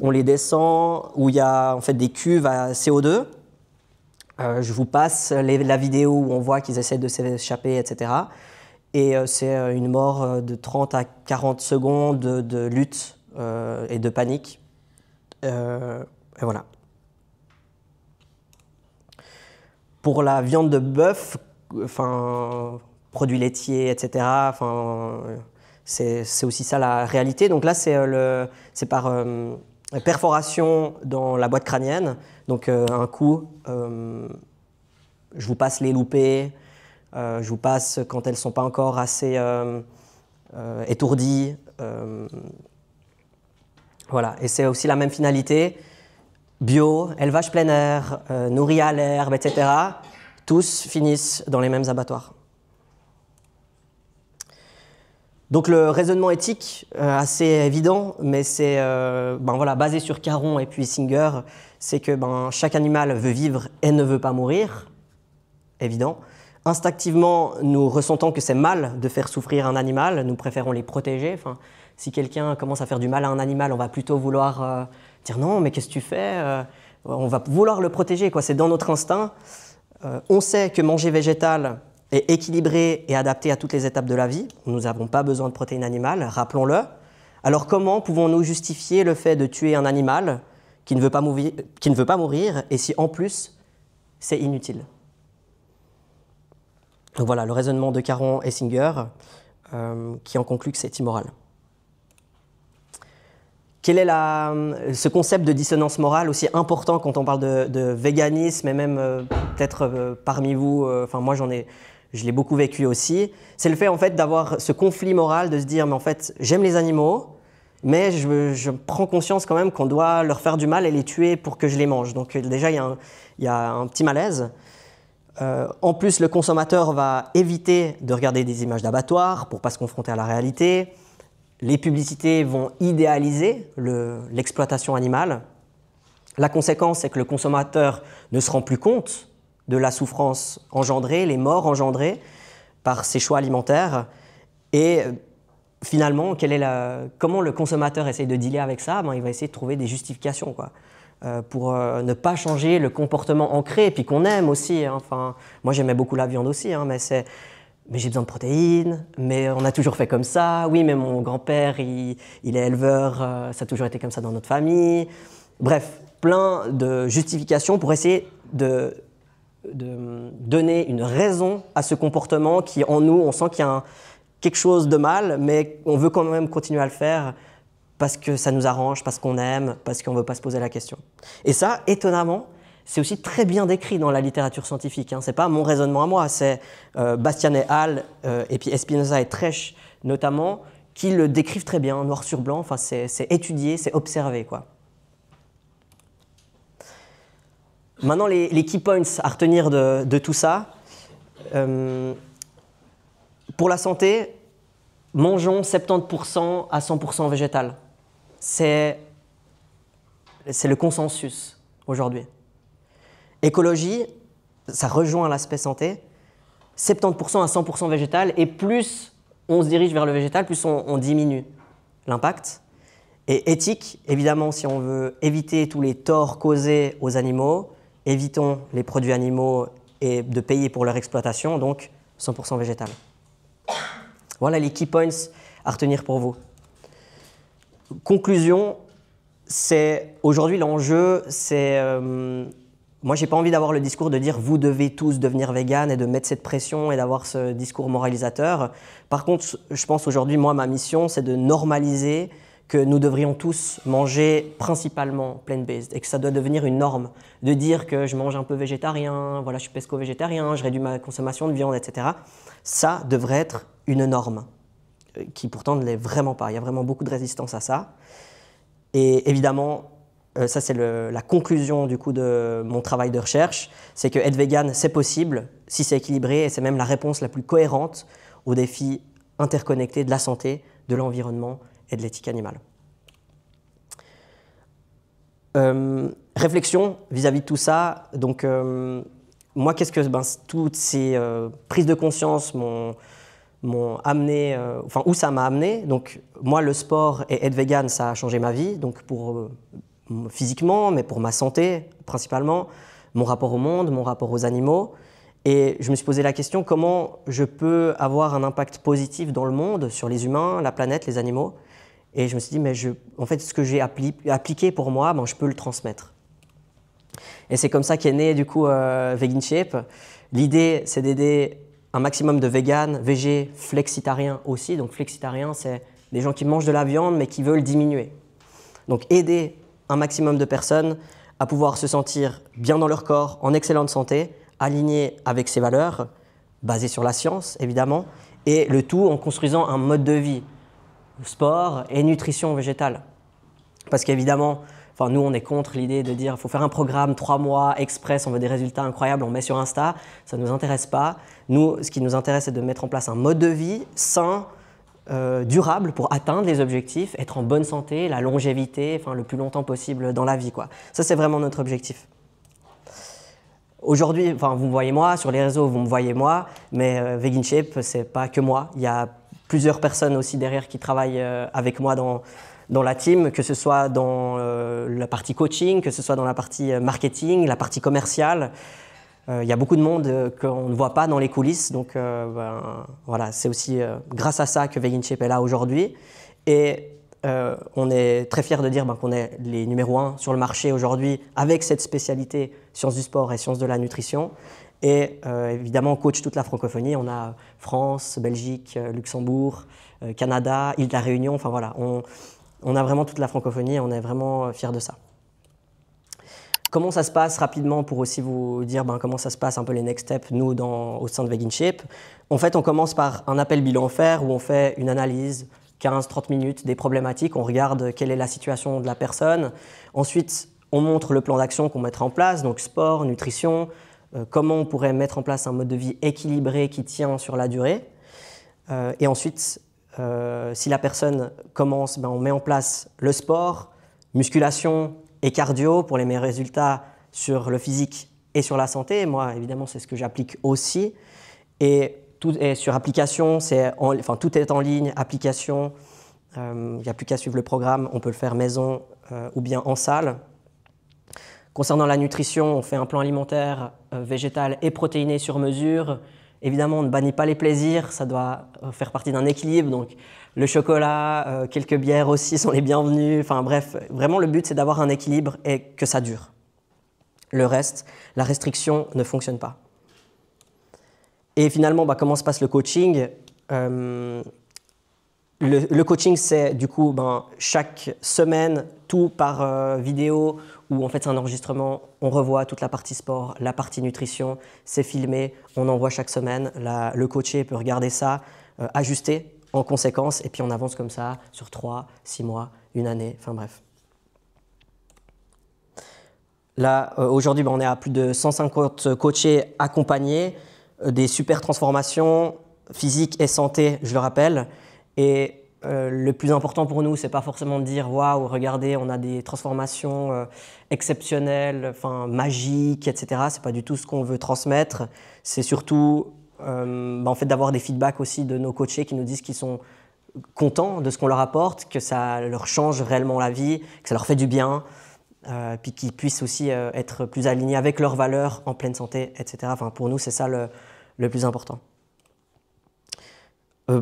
On les descend, où il y a en fait des cuves à CO2. Je vous passe la vidéo où on voit qu'ils essaient de s'échapper, etc. Et c'est une mort de 30 à 40 secondes de lutte et de panique. Et voilà. Pour la viande de bœuf, produits laitiers, etc., c'est aussi ça la réalité. Donc là, c'est par perforation dans la boîte crânienne. Donc un coup, je vous passe les loupés, je vous passe quand elles ne sont pas encore assez étourdies. Voilà, et c'est aussi la même finalité. Bio, élevage plein air, nourri à l'herbe, etc. Tous finissent dans les mêmes abattoirs. Donc le raisonnement éthique, assez évident, mais c'est basé sur Caron et puis Singer, c'est que chaque animal veut vivre et ne veut pas mourir, évident. Instinctivement, nous ressentons que c'est mal de faire souffrir un animal, nous préférons les protéger. Enfin, si quelqu'un commence à faire du mal à un animal, on va plutôt vouloir dire non, mais qu'est-ce que tu fais? On va vouloir le protéger, quoi. C'est dans notre instinct. On sait que manger végétal est équilibré et adapté à toutes les étapes de la vie. Nous n'avons pas besoin de protéines animales, rappelons-le. Alors comment pouvons-nous justifier le fait de tuer un animal qui ne veut pas mourir et si en plus c'est inutile? Donc voilà le raisonnement de Caron et Singer qui en conclut que c'est immoral. Quel est ce concept de dissonance morale aussi important quand on parle de véganisme et même peut-être parmi vous, moi je l'ai beaucoup vécu aussi, c'est le fait en fait d'avoir ce conflit moral de se dire mais en fait j'aime les animaux mais je prends conscience quand même qu'on doit leur faire du mal et les tuer pour que je les mange. Donc déjà il y a un petit malaise. En plus, le consommateur va éviter de regarder des images d'abattoirs pour ne pas se confronter à la réalité. Les publicités vont idéaliser l'exploitation animale. La conséquence, c'est que le consommateur ne se rend plus compte de la souffrance engendrée, les morts engendrées par ces choix alimentaires. Et finalement, comment le consommateur essaye de dealer avec ça? Il va essayer de trouver des justifications, quoi, pour ne pas changer le comportement ancré, et puis qu'on aime aussi. Hein. Enfin, moi, j'aimais beaucoup la viande aussi, hein, mais j'ai besoin de protéines, mais on a toujours fait comme ça. Oui, mais mon grand-père, il est éleveur, ça a toujours été comme ça dans notre famille. Bref, plein de justifications pour essayer de donner une raison à ce comportement qui, en nous, on sent qu'il y a quelque chose de mal, mais on veut quand même continuer à le faire parce que ça nous arrange, parce qu'on aime, parce qu'on ne veut pas se poser la question. Et ça, étonnamment, c'est aussi très bien décrit dans la littérature scientifique. Hein. Ce n'est pas mon raisonnement à moi, c'est Bastian et Hall, et puis Espinosa et Tresch notamment, qui le décrivent très bien, noir sur blanc. Enfin, c'est étudié, c'est observé, quoi. Maintenant, les key points à retenir de tout ça. Pour la santé, mangeons 70% à 100% végétal. C'est le consensus aujourd'hui. Écologie, ça rejoint l'aspect santé, 70% à 100% végétal, et plus on se dirige vers le végétal, plus on diminue l'impact. Et éthique, évidemment, si on veut éviter tous les torts causés aux animaux, évitons les produits animaux et de payer pour leur exploitation, donc 100% végétal. Voilà les key points à retenir pour vous. Conclusion, aujourd'hui l'enjeu, c'est... moi, je n'ai pas envie d'avoir le discours de dire « vous devez tous devenir vegan » et de mettre cette pression et d'avoir ce discours moralisateur. Par contre, je pense aujourd'hui, moi, ma mission, c'est de normaliser que nous devrions tous manger principalement plant-based et que ça doit devenir une norme. De dire que je mange un peu végétarien, voilà, je suis pesco-végétarien, je réduis ma consommation de viande, etc. Ça devrait être une norme, qui pourtant ne l'est vraiment pas. Il y a vraiment beaucoup de résistance à ça. Et évidemment, ça c'est la conclusion du coup de mon travail de recherche, c'est que être vegan, c'est possible si c'est équilibré, et c'est même la réponse la plus cohérente aux défis interconnectés de la santé, de l'environnement et de l'éthique animale. Réflexion vis-à-vis de tout ça. Donc, moi, toutes ces prises de conscience m'ont amené, où ça m'a amené. Donc, moi, le sport et être vegan, ça a changé ma vie. Donc, physiquement, mais pour ma santé principalement, mon rapport au monde, mon rapport aux animaux. Et je me suis posé la question, comment je peux avoir un impact positif dans le monde, sur les humains, la planète, les animaux. Et je me suis dit, mais en fait, ce que j'ai appliqué pour moi, je peux le transmettre. Et c'est comme ça qu'est né, du coup, Vegan Shape. L'idée, c'est d'aider un maximum de véganes, végés, flexitariens aussi. Donc, flexitariens, c'est des gens qui mangent de la viande, mais qui veulent diminuer. Donc, aider un maximum de personnes à pouvoir se sentir bien dans leur corps, en excellente santé, alignés avec ses valeurs, basées sur la science, évidemment, et le tout en construisant un mode de vie. Sport et nutrition végétale. Parce qu'évidemment, nous on est contre l'idée de dire il faut faire un programme 3 mois, express, on veut des résultats incroyables, on met sur Insta, ça ne nous intéresse pas. Nous, ce qui nous intéresse, c'est de mettre en place un mode de vie sain, durable pour atteindre les objectifs, être en bonne santé, la longévité, le plus longtemps possible dans la vie, quoi. Ça, c'est vraiment notre objectif. Aujourd'hui, vous me voyez moi, sur les réseaux, vous me voyez moi, mais Vegan Shape, c'est pas que moi. Il y a plusieurs personnes aussi derrière qui travaillent avec moi dans la team, que ce soit dans la partie coaching, que ce soit dans la partie marketing, la partie commerciale. Il y a beaucoup de monde qu'on ne voit pas dans les coulisses, donc voilà, c'est aussi grâce à ça que Vegan Shape est là aujourd'hui. Et on est très fiers de dire qu'on est les numéros 1 sur le marché aujourd'hui avec cette spécialité sciences du sport et sciences de la nutrition. Et évidemment, on coach toute la francophonie. On a France, Belgique, Luxembourg, Canada, île de la Réunion. Enfin voilà, on a vraiment toute la francophonie et on est vraiment fiers de ça. Comment ça se passe rapidement pour aussi vous dire comment ça se passe un peu les next steps, nous, au sein de Vegan Shape. En fait, on commence par un appel bilan faire où on fait une analyse, 15-30 minutes, des problématiques. On regarde quelle est la situation de la personne. Ensuite, on montre le plan d'action qu'on mettra en place, donc sport, nutrition, comment on pourrait mettre en place un mode de vie équilibré qui tient sur la durée. Et ensuite, si la personne commence, on met en place le sport, musculation et cardio pour les meilleurs résultats sur le physique et sur la santé. Moi, évidemment, c'est ce que j'applique aussi. Et tout est sur application, tout est en ligne, application. Il n'y a plus qu'à suivre le programme, on peut le faire maison ou bien en salle. Concernant la nutrition, on fait un plan alimentaire végétal et protéiné sur mesure. Évidemment, on ne bannit pas les plaisirs, ça doit faire partie d'un équilibre. Donc, le chocolat, quelques bières aussi sont les bienvenues. Enfin bref, vraiment le but c'est d'avoir un équilibre et que ça dure. Le reste, la restriction ne fonctionne pas. Et finalement, comment se passe le coaching? Le coaching, c'est du coup chaque semaine, tout par vidéo, où en fait c'est un enregistrement, on revoit toute la partie sport, la partie nutrition, c'est filmé, on envoie chaque semaine, le coaché peut regarder ça, ajuster en conséquence, et puis on avance comme ça sur 3, 6 mois, une année, enfin bref. Là, aujourd'hui, on est à plus de 150 coachés accompagnés, des super transformations physiques et santé, je le rappelle. Et le plus important pour nous, c'est pas forcément de dire « Waouh, regardez, on a des transformations exceptionnelles, magiques, etc. » C'est pas du tout ce qu'on veut transmettre. C'est surtout en fait, d'avoir des feedbacks aussi de nos coachés qui nous disent qu'ils sont contents de ce qu'on leur apporte, que ça leur change réellement la vie, que ça leur fait du bien, puis qu'ils puissent aussi être plus alignés avec leurs valeurs en pleine santé, etc. Pour nous, c'est ça le plus important.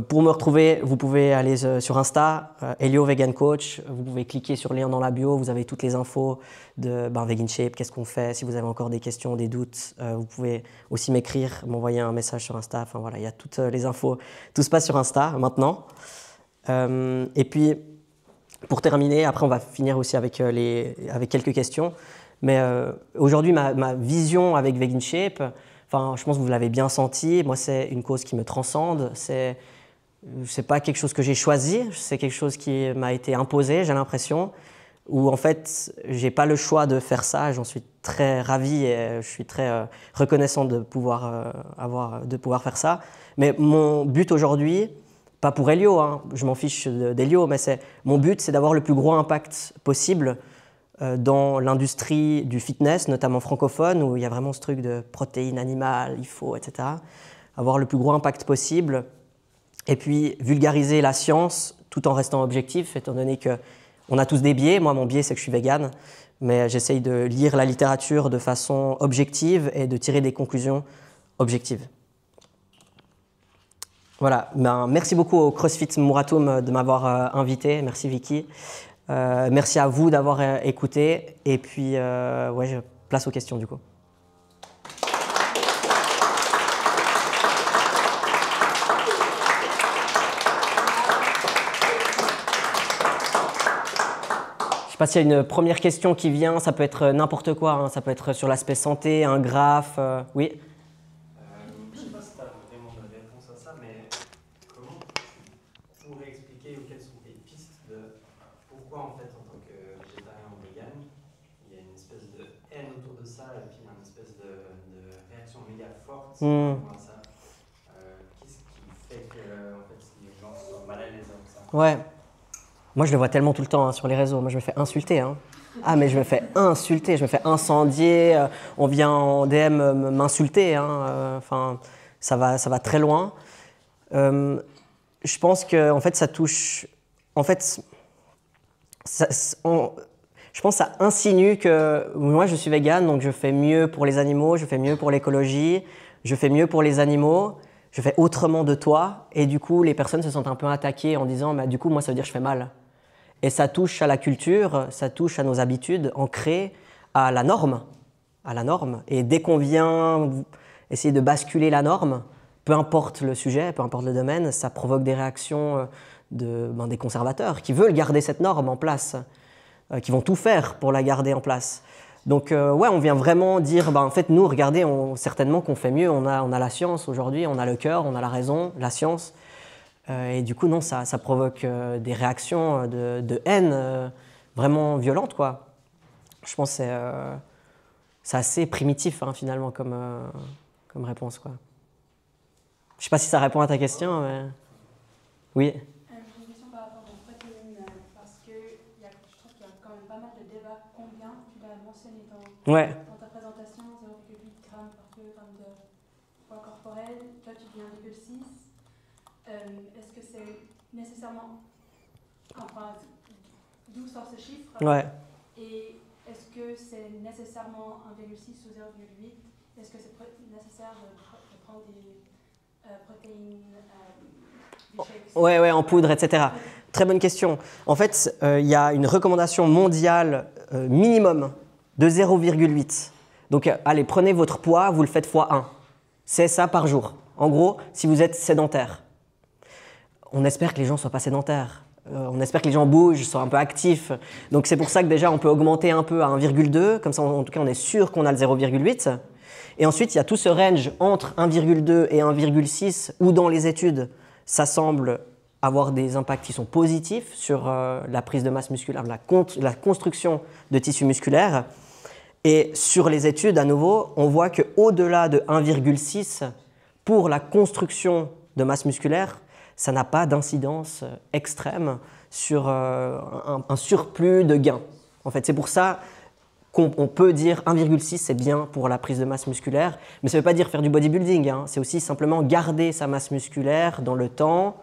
Pour me retrouver, vous pouvez aller sur Insta, Elio Vegan Coach. Vous pouvez cliquer sur le lien dans la bio. Vous avez toutes les infos de Vegan Shape, qu'est-ce qu'on fait. Si vous avez encore des questions, des doutes, vous pouvez aussi m'écrire, m'envoyer un message sur Insta. Enfin voilà, il y a toutes les infos. Tout se passe sur Insta maintenant. Et puis, pour terminer, après on va finir aussi avec quelques questions. Mais aujourd'hui, ma vision avec Vegan Shape, je pense que vous l'avez bien senti. Moi, c'est une cause qui me transcende. C'est pas quelque chose que j'ai choisi, c'est quelque chose qui m'a été imposé, j'ai l'impression, où en fait, j'ai pas le choix de faire ça. J'en suis très ravi et je suis très reconnaissant de pouvoir faire ça. Mais mon but aujourd'hui, pas pour Elio, je m'en fiche d'Elio, mais mon but, c'est d'avoir le plus gros impact possible dans l'industrie du fitness, notamment francophone, où il y a vraiment ce truc de protéines animales, il faut, etc. Avoir le plus gros impact possible. Et puis vulgariser la science tout en restant objectif, étant donné qu'on a tous des biais. Moi, mon biais, c'est que je suis végane, mais j'essaye de lire la littérature de façon objective et de tirer des conclusions objectives. Voilà, merci beaucoup au CrossFit Mouratoum de m'avoir invité. Merci Vicky. Merci à vous d'avoir écouté. Et puis, je place aux questions du coup. Je ne sais pas s'il y a une première question qui vient, ça peut être n'importe quoi, ça peut être sur l'aspect santé, un graphe, oui. Je ne sais pas si tu as vraiment de réponse à ça, mais comment tu pourrais expliquer ou quelles sont tes pistes de pourquoi en fait en tant que végétarien ou vegan, il y a une espèce de haine autour de ça et puis une espèce de réaction méga forte à ça. Qu'est-ce qui fait que en fait, les gens sont mal à l'aise avec ça? Ouais. Moi, je le vois tellement tout le temps sur les réseaux. Moi, je me fais insulter. Ah, mais je me fais insulter, je me fais incendier. On vient en DM m'insulter. Ça va très loin. Je pense que en fait, ça touche. En fait, je pense que ça insinue que moi, je suis végane, donc je fais mieux pour les animaux, je fais mieux pour l'écologie, je fais mieux pour les animaux. Je fais autrement de toi. Et du coup, les personnes se sentent un peu attaquées en disant du coup, moi, ça veut dire que je fais mal. Et ça touche à la culture, ça touche à nos habitudes ancrées, à la norme. Et dès qu'on vient essayer de basculer la norme, peu importe le sujet, peu importe le domaine, ça provoque des réactions des conservateurs qui veulent garder cette norme en place, qui vont tout faire pour la garder en place. Donc on vient vraiment dire, en fait, nous, regardez, certainement qu'on fait mieux, on a la science aujourd'hui, on a le cœur, on a la raison, la science. Et du coup, non, ça provoque des réactions de haine vraiment violentes, quoi. Je pense que c'est assez primitif hein, finalement comme réponse, quoi. Je sais pas si ça répond à ta question, mais... Oui. J'ai une question par rapport aux protéines, parce que je trouve qu'il y a quand même pas mal de débats. Combien tu l'as mentionné dans ta présentation, 0,8 g par kilogramme de poids corporel, toi tu dis 1,6. Est-ce que c'est nécessairement, enfin, d'où sort ce chiffre? Ouais. Et est-ce que c'est nécessairement 1,6 ou 0,8? Est-ce que c'est nécessaire de prendre des protéines, des shakes? Ouais, en poudre, etc. Très bonne question. En fait, il y a une recommandation mondiale minimum de 0,8. Donc, allez, prenez votre poids, vous le faites x 1. C'est ça par jour. En gros, si vous êtes sédentaire. On espère que les gens ne soient pas sédentaires. On espère que les gens bougent, soient un peu actifs. Donc, c'est pour ça que déjà, on peut augmenter un peu à 1,2. Comme ça, en tout cas, on est sûr qu'on a le 0,8. Et ensuite, il y a tout ce range entre 1,2 et 1,6 où dans les études, ça semble avoir des impacts qui sont positifs sur la prise de masse musculaire, la construction de tissu musculaire. Et sur les études, à nouveau, on voit qu'au-delà de 1,6, pour la construction de masse musculaire, ça n'a pas d'incidence extrême sur un surplus de gains. En fait, c'est pour ça qu'on peut dire 1,6 c'est bien pour la prise de masse musculaire, mais ça ne veut pas dire faire du bodybuilding, hein. C'est aussi simplement garder sa masse musculaire dans le temps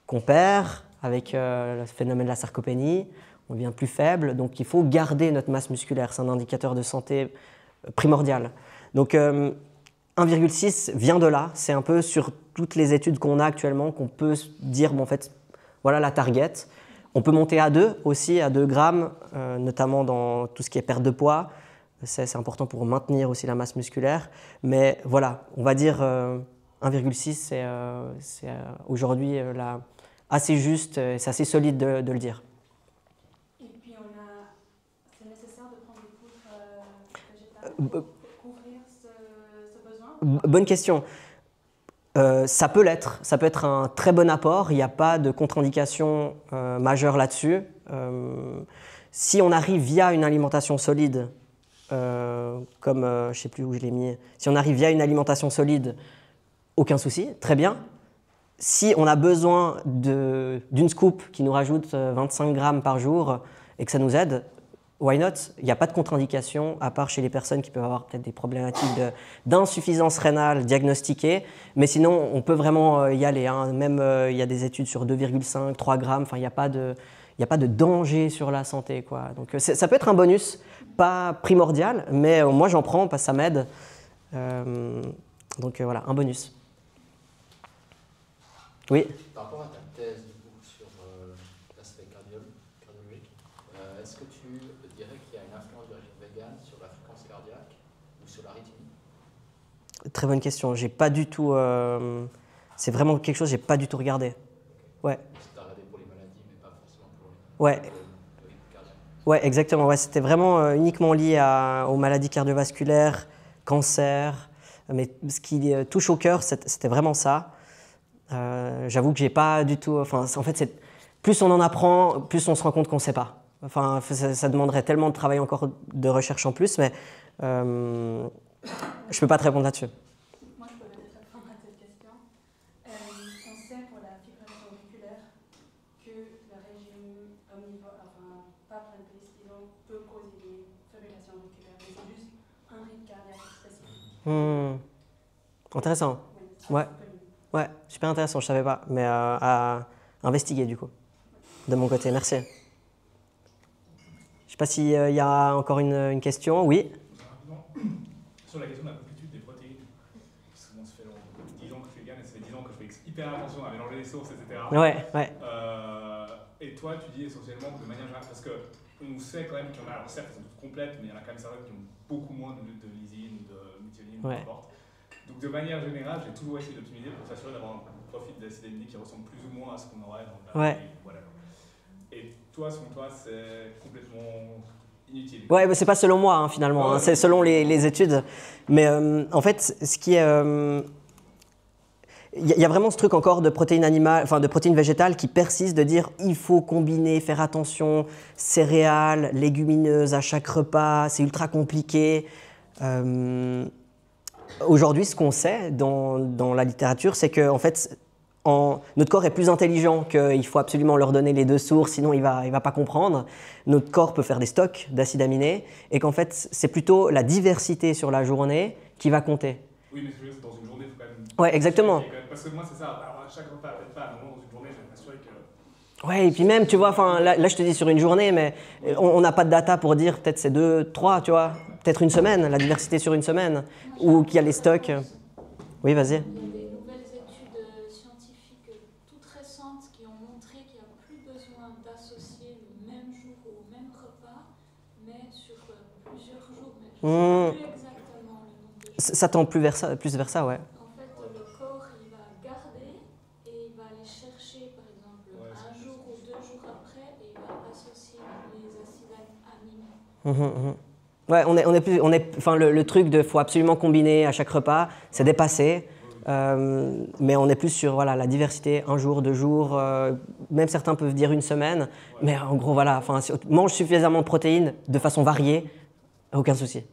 qu'on perd avec le phénomène de la sarcopénie, on devient plus faible, donc il faut garder notre masse musculaire, c'est un indicateur de santé primordial. Donc 1,6 vient de là, c'est un peu sur toutes les études qu'on a actuellement qu'on peut dire, bon, en fait, voilà la target. On peut monter à 2 aussi, à 2 grammes, notamment dans tout ce qui est perte de poids. C'est important pour maintenir aussi la masse musculaire. Mais voilà, on va dire 1,6, c'est aujourd'hui assez juste, c'est assez solide de le dire. Et puis c'est nécessaire de prendre des poudres végétales pour couvrir ce besoin? Bonne question. Ça peut l'être, ça peut être un très bon apport, il n'y a pas de contre-indication majeure là-dessus. Si on arrive via une alimentation solide, comme je ne sais plus où je l'ai mis, si on arrive via une alimentation solide, aucun souci, très bien. Si on a besoin d'une scoop qui nous rajoute 25 grammes par jour et que ça nous aide, why not? Il n'y a pas de contre-indication, à part chez les personnes qui peuvent avoir peut-être des problématiques d'insuffisance rénale diagnostiquées. Mais sinon, on peut vraiment y aller, hein. Même il y a des études sur 2,5, 3 grammes. Enfin, il n'y a pas de danger sur la santé, quoi. Donc, ça peut être un bonus, pas primordial, mais moi, j'en prends parce que ça m'aide. Donc, voilà, un bonus. Oui? Par rapport à ta thèse du coup, sur l'aspect cardiologique, est-ce que tu dirais qu'il y a une influence du régime vegan sur la fréquence cardiaque ou sur l'arythmie? Très bonne question. J'ai pas du tout. C'est vraiment quelque chose que j'ai pas du tout regardé. Ouais. Tu as regardé pour les maladies, mais pas forcément pour Ouais. le rythme cardiaque. Ouais, exactement. Ouais, c'était vraiment uniquement lié aux maladies cardiovasculaires, cancer. Mais ce qui touche au cœur, c'était vraiment ça. J'avoue que j'ai pas du tout. Enfin, en fait, plus on en apprend, plus on se rend compte qu'on ne sait pas. Enfin, ça demanderait tellement de travail encore de recherche en plus, mais je peux pas te répondre là-dessus. Moi, je peux peut-être répondre à cette question. On sait pour la fibrillation auriculaire que le régime omnivore, enfin, pas plein de disons, peut causer des fibrillations auriculaires, mais c'est juste un rythme cardiaque spécifique. Intéressant. Ouais. Ouais, super intéressant, je ne savais pas, mais à investiguer du coup, de mon côté. Merci. Je ne sais pas s'il y a encore une question. Oui? Sur la question de la complétude des protéines, parce que bon, ça fait 10 ans que je fais vegan et ça fait 10 ans que je fais hyper attention à mélanger les sources, etc. Ouais. Et toi, tu dis essentiellement que de manière générale, parce qu'on sait quand même qu'il y en a, alors certes, elles sont toutes complètes, mais il y en a quand même certaines qui ont beaucoup moins de lysine ou de méthionine, peu importe. Donc de manière générale, j'ai toujours essayé d'optimiser pour s'assurer d'avoir un profil d'acide aminé qui ressemble plus ou moins à ce qu'on aurait dans la vie. Voilà. Et toi, selon toi, c'est complètement inutile. Ouais, mais c'est pas selon moi, hein, finalement. Hein, c'est selon les études. Mais en fait, ce qui est... Il y a vraiment ce truc encore de protéines animales, enfin de protéines végétales qui persiste de dire il faut combiner, faire attention, céréales, légumineuses à chaque repas, c'est ultra compliqué. Aujourd'hui, ce qu'on sait dans la littérature, c'est que en fait, notre corps est plus intelligent, qu'il faut absolument leur donner les deux sources, sinon il va pas comprendre. Notre corps peut faire des stocks d'acides aminés et qu'en fait, c'est plutôt la diversité sur la journée qui va compter. Oui, mais c'est dans une journée, il faut quand même... Ouais, exactement. Parce que moi, c'est ça. Alors, à chaque repas, peut-être pas, mais dans une journée, je vais m'assurer que... Ouais, et puis même, tu vois, là, je te dis sur une journée, mais on n'a pas de data pour dire peut-être c'est 2, 3, tu vois, peut-être une semaine, la diversité sur une semaine, ou qu'il y a les stocks. Oui, vas-y. Il y a des nouvelles études scientifiques toutes récentes qui ont montré qu'il n'y a plus besoin d'associer le même jour au même repas, mais sur plusieurs jours. Mais je ne sais plus exactement le nombre de jours. Ça tend plus vers ça, ouais. En fait, le corps, il va garder et il va aller chercher, par exemple, un jour ou 2 jours après, et il va associer les acides aminés. Ouais, le truc de faut absolument combiner à chaque repas, c'est dépassé. Mais on est plus sur voilà, la diversité, 1 jour, 2 jours, même certains peuvent dire 1 semaine. Mais en gros, voilà, mange suffisamment de protéines de façon variée, aucun souci.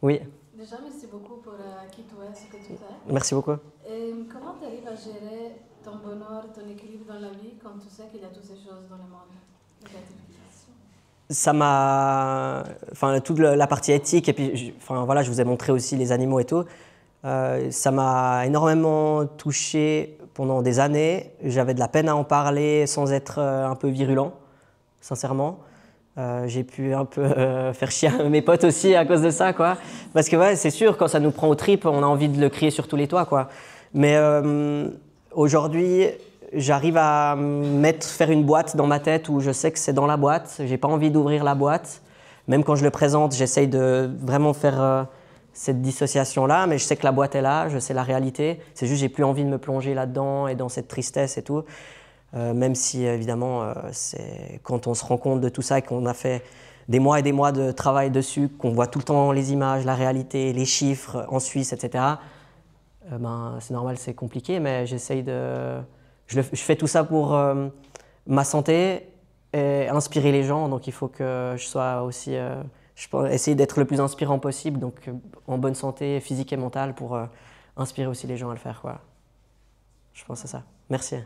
Oui. Déjà, merci beaucoup pour qui tu es, ce que tu fais. Merci beaucoup. Et comment tu arrives à gérer ton bonheur, ton équilibre dans la vie quand tu sais qu'il y a toutes ces choses dans le monde? Ça m'a, toute la partie éthique et puis, voilà, je vous ai montré aussi les animaux et tout. Ça m'a énormément touché pendant des années. J'avais de la peine à en parler sans être un peu virulent, sincèrement. J'ai pu un peu faire chier mes potes aussi à cause de ça, quoi. Parce que ouais, c'est sûr, quand ça nous prend aux tripes, on a envie de le crier sur tous les toits, quoi. Mais aujourd'hui, j'arrive à faire une boîte dans ma tête où je sais que c'est dans la boîte. J'ai pas envie d'ouvrir la boîte. Même quand je le présente, j'essaye de vraiment faire cette dissociation-là, mais je sais que la boîte est là, je sais la réalité. C'est juste j'ai plus envie de me plonger là-dedans et dans cette tristesse et tout. Même si, évidemment, c'est quand on se rend compte de tout ça et qu'on a fait des mois et des mois de travail dessus, qu'on voit tout le temps les images, la réalité, les chiffres en Suisse, etc., c'est normal, c'est compliqué, mais j'essaye de... Je fais tout ça pour ma santé et inspirer les gens, donc il faut que je sois aussi... je peux essayer d'être le plus inspirant possible, donc en bonne santé physique et mentale pour inspirer aussi les gens à le faire, quoi. Je pense à ça. Merci.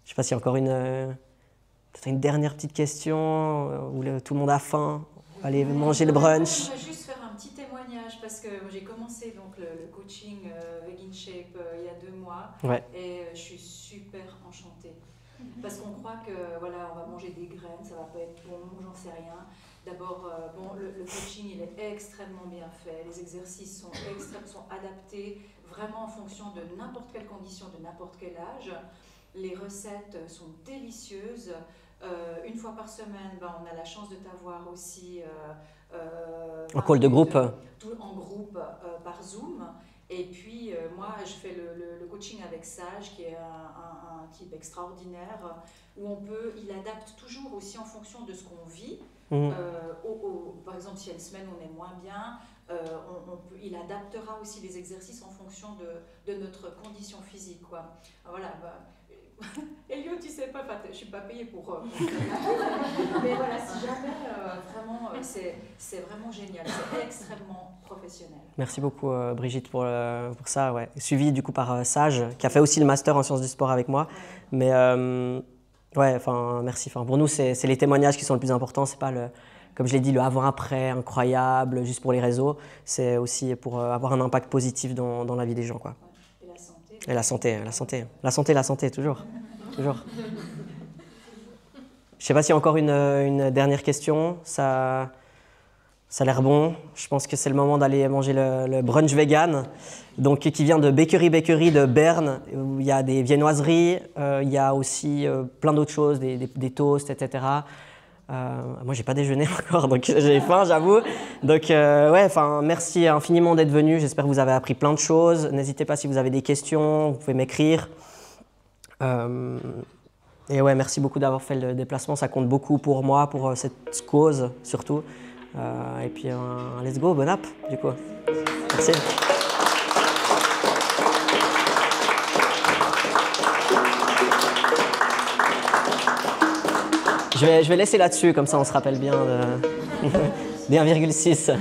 Je ne sais pas s'il y a encore peut-être une dernière petite question où tout le monde a faim. Allez manger le brunch. Je voudrais juste faire un petit témoignage parce que j'ai commencé donc, le coaching Vegan Shape il y a 2 mois et je suis super enchantée. Parce qu'on croit que voilà, on va manger des graines, ça va pas être bon, j'en sais rien. D'abord, le coaching il est extrêmement bien fait, les exercices sont adaptés vraiment en fonction de n'importe quelle condition, de n'importe quel âge. Les recettes sont délicieuses. 1 fois par semaine, on a la chance de t'avoir aussi en call de groupe. En groupe par Zoom. Et puis, moi, je fais le coaching avec Sage, qui est un type extraordinaire, où il adapte toujours aussi en fonction de ce qu'on vit. Par exemple, si il y a une semaine où on est moins bien, il adaptera aussi les exercices en fonction de notre condition physique, quoi. Voilà. Elio, tu sais pas, je ne suis pas payée pour... mais voilà, si jamais, vraiment, c'est vraiment génial, c'est extrêmement professionnel. Merci beaucoup Brigitte pour ça, ouais. Suivi du coup par Sage, qui a fait aussi le master en sciences du sport avec moi. Mais merci. Pour nous, c'est les témoignages qui sont le plus importants, c'est pas comme je l'ai dit, le avant-après incroyable, juste pour les réseaux. C'est aussi pour avoir un impact positif dans la vie des gens, quoi. Et la santé. La santé, toujours. Toujours. Je ne sais pas s'il y a encore une dernière question. Ça a l'air bon. Je pense que c'est le moment d'aller manger le brunch vegan, donc, qui vient de Bakery de Berne, où il y a des viennoiseries, il y a aussi plein d'autres choses, des toasts, etc. Moi, j'ai pas déjeuné encore, donc j'ai faim, j'avoue. Donc, merci infiniment d'être venu. J'espère que vous avez appris plein de choses. N'hésitez pas si vous avez des questions, vous pouvez m'écrire. Et ouais, merci beaucoup d'avoir fait le déplacement. Ça compte beaucoup pour moi, pour cette cause surtout. Et puis, let's go, bon app, du coup. Merci. Je vais laisser là-dessus, comme ça on se rappelle bien de... Des 1,6.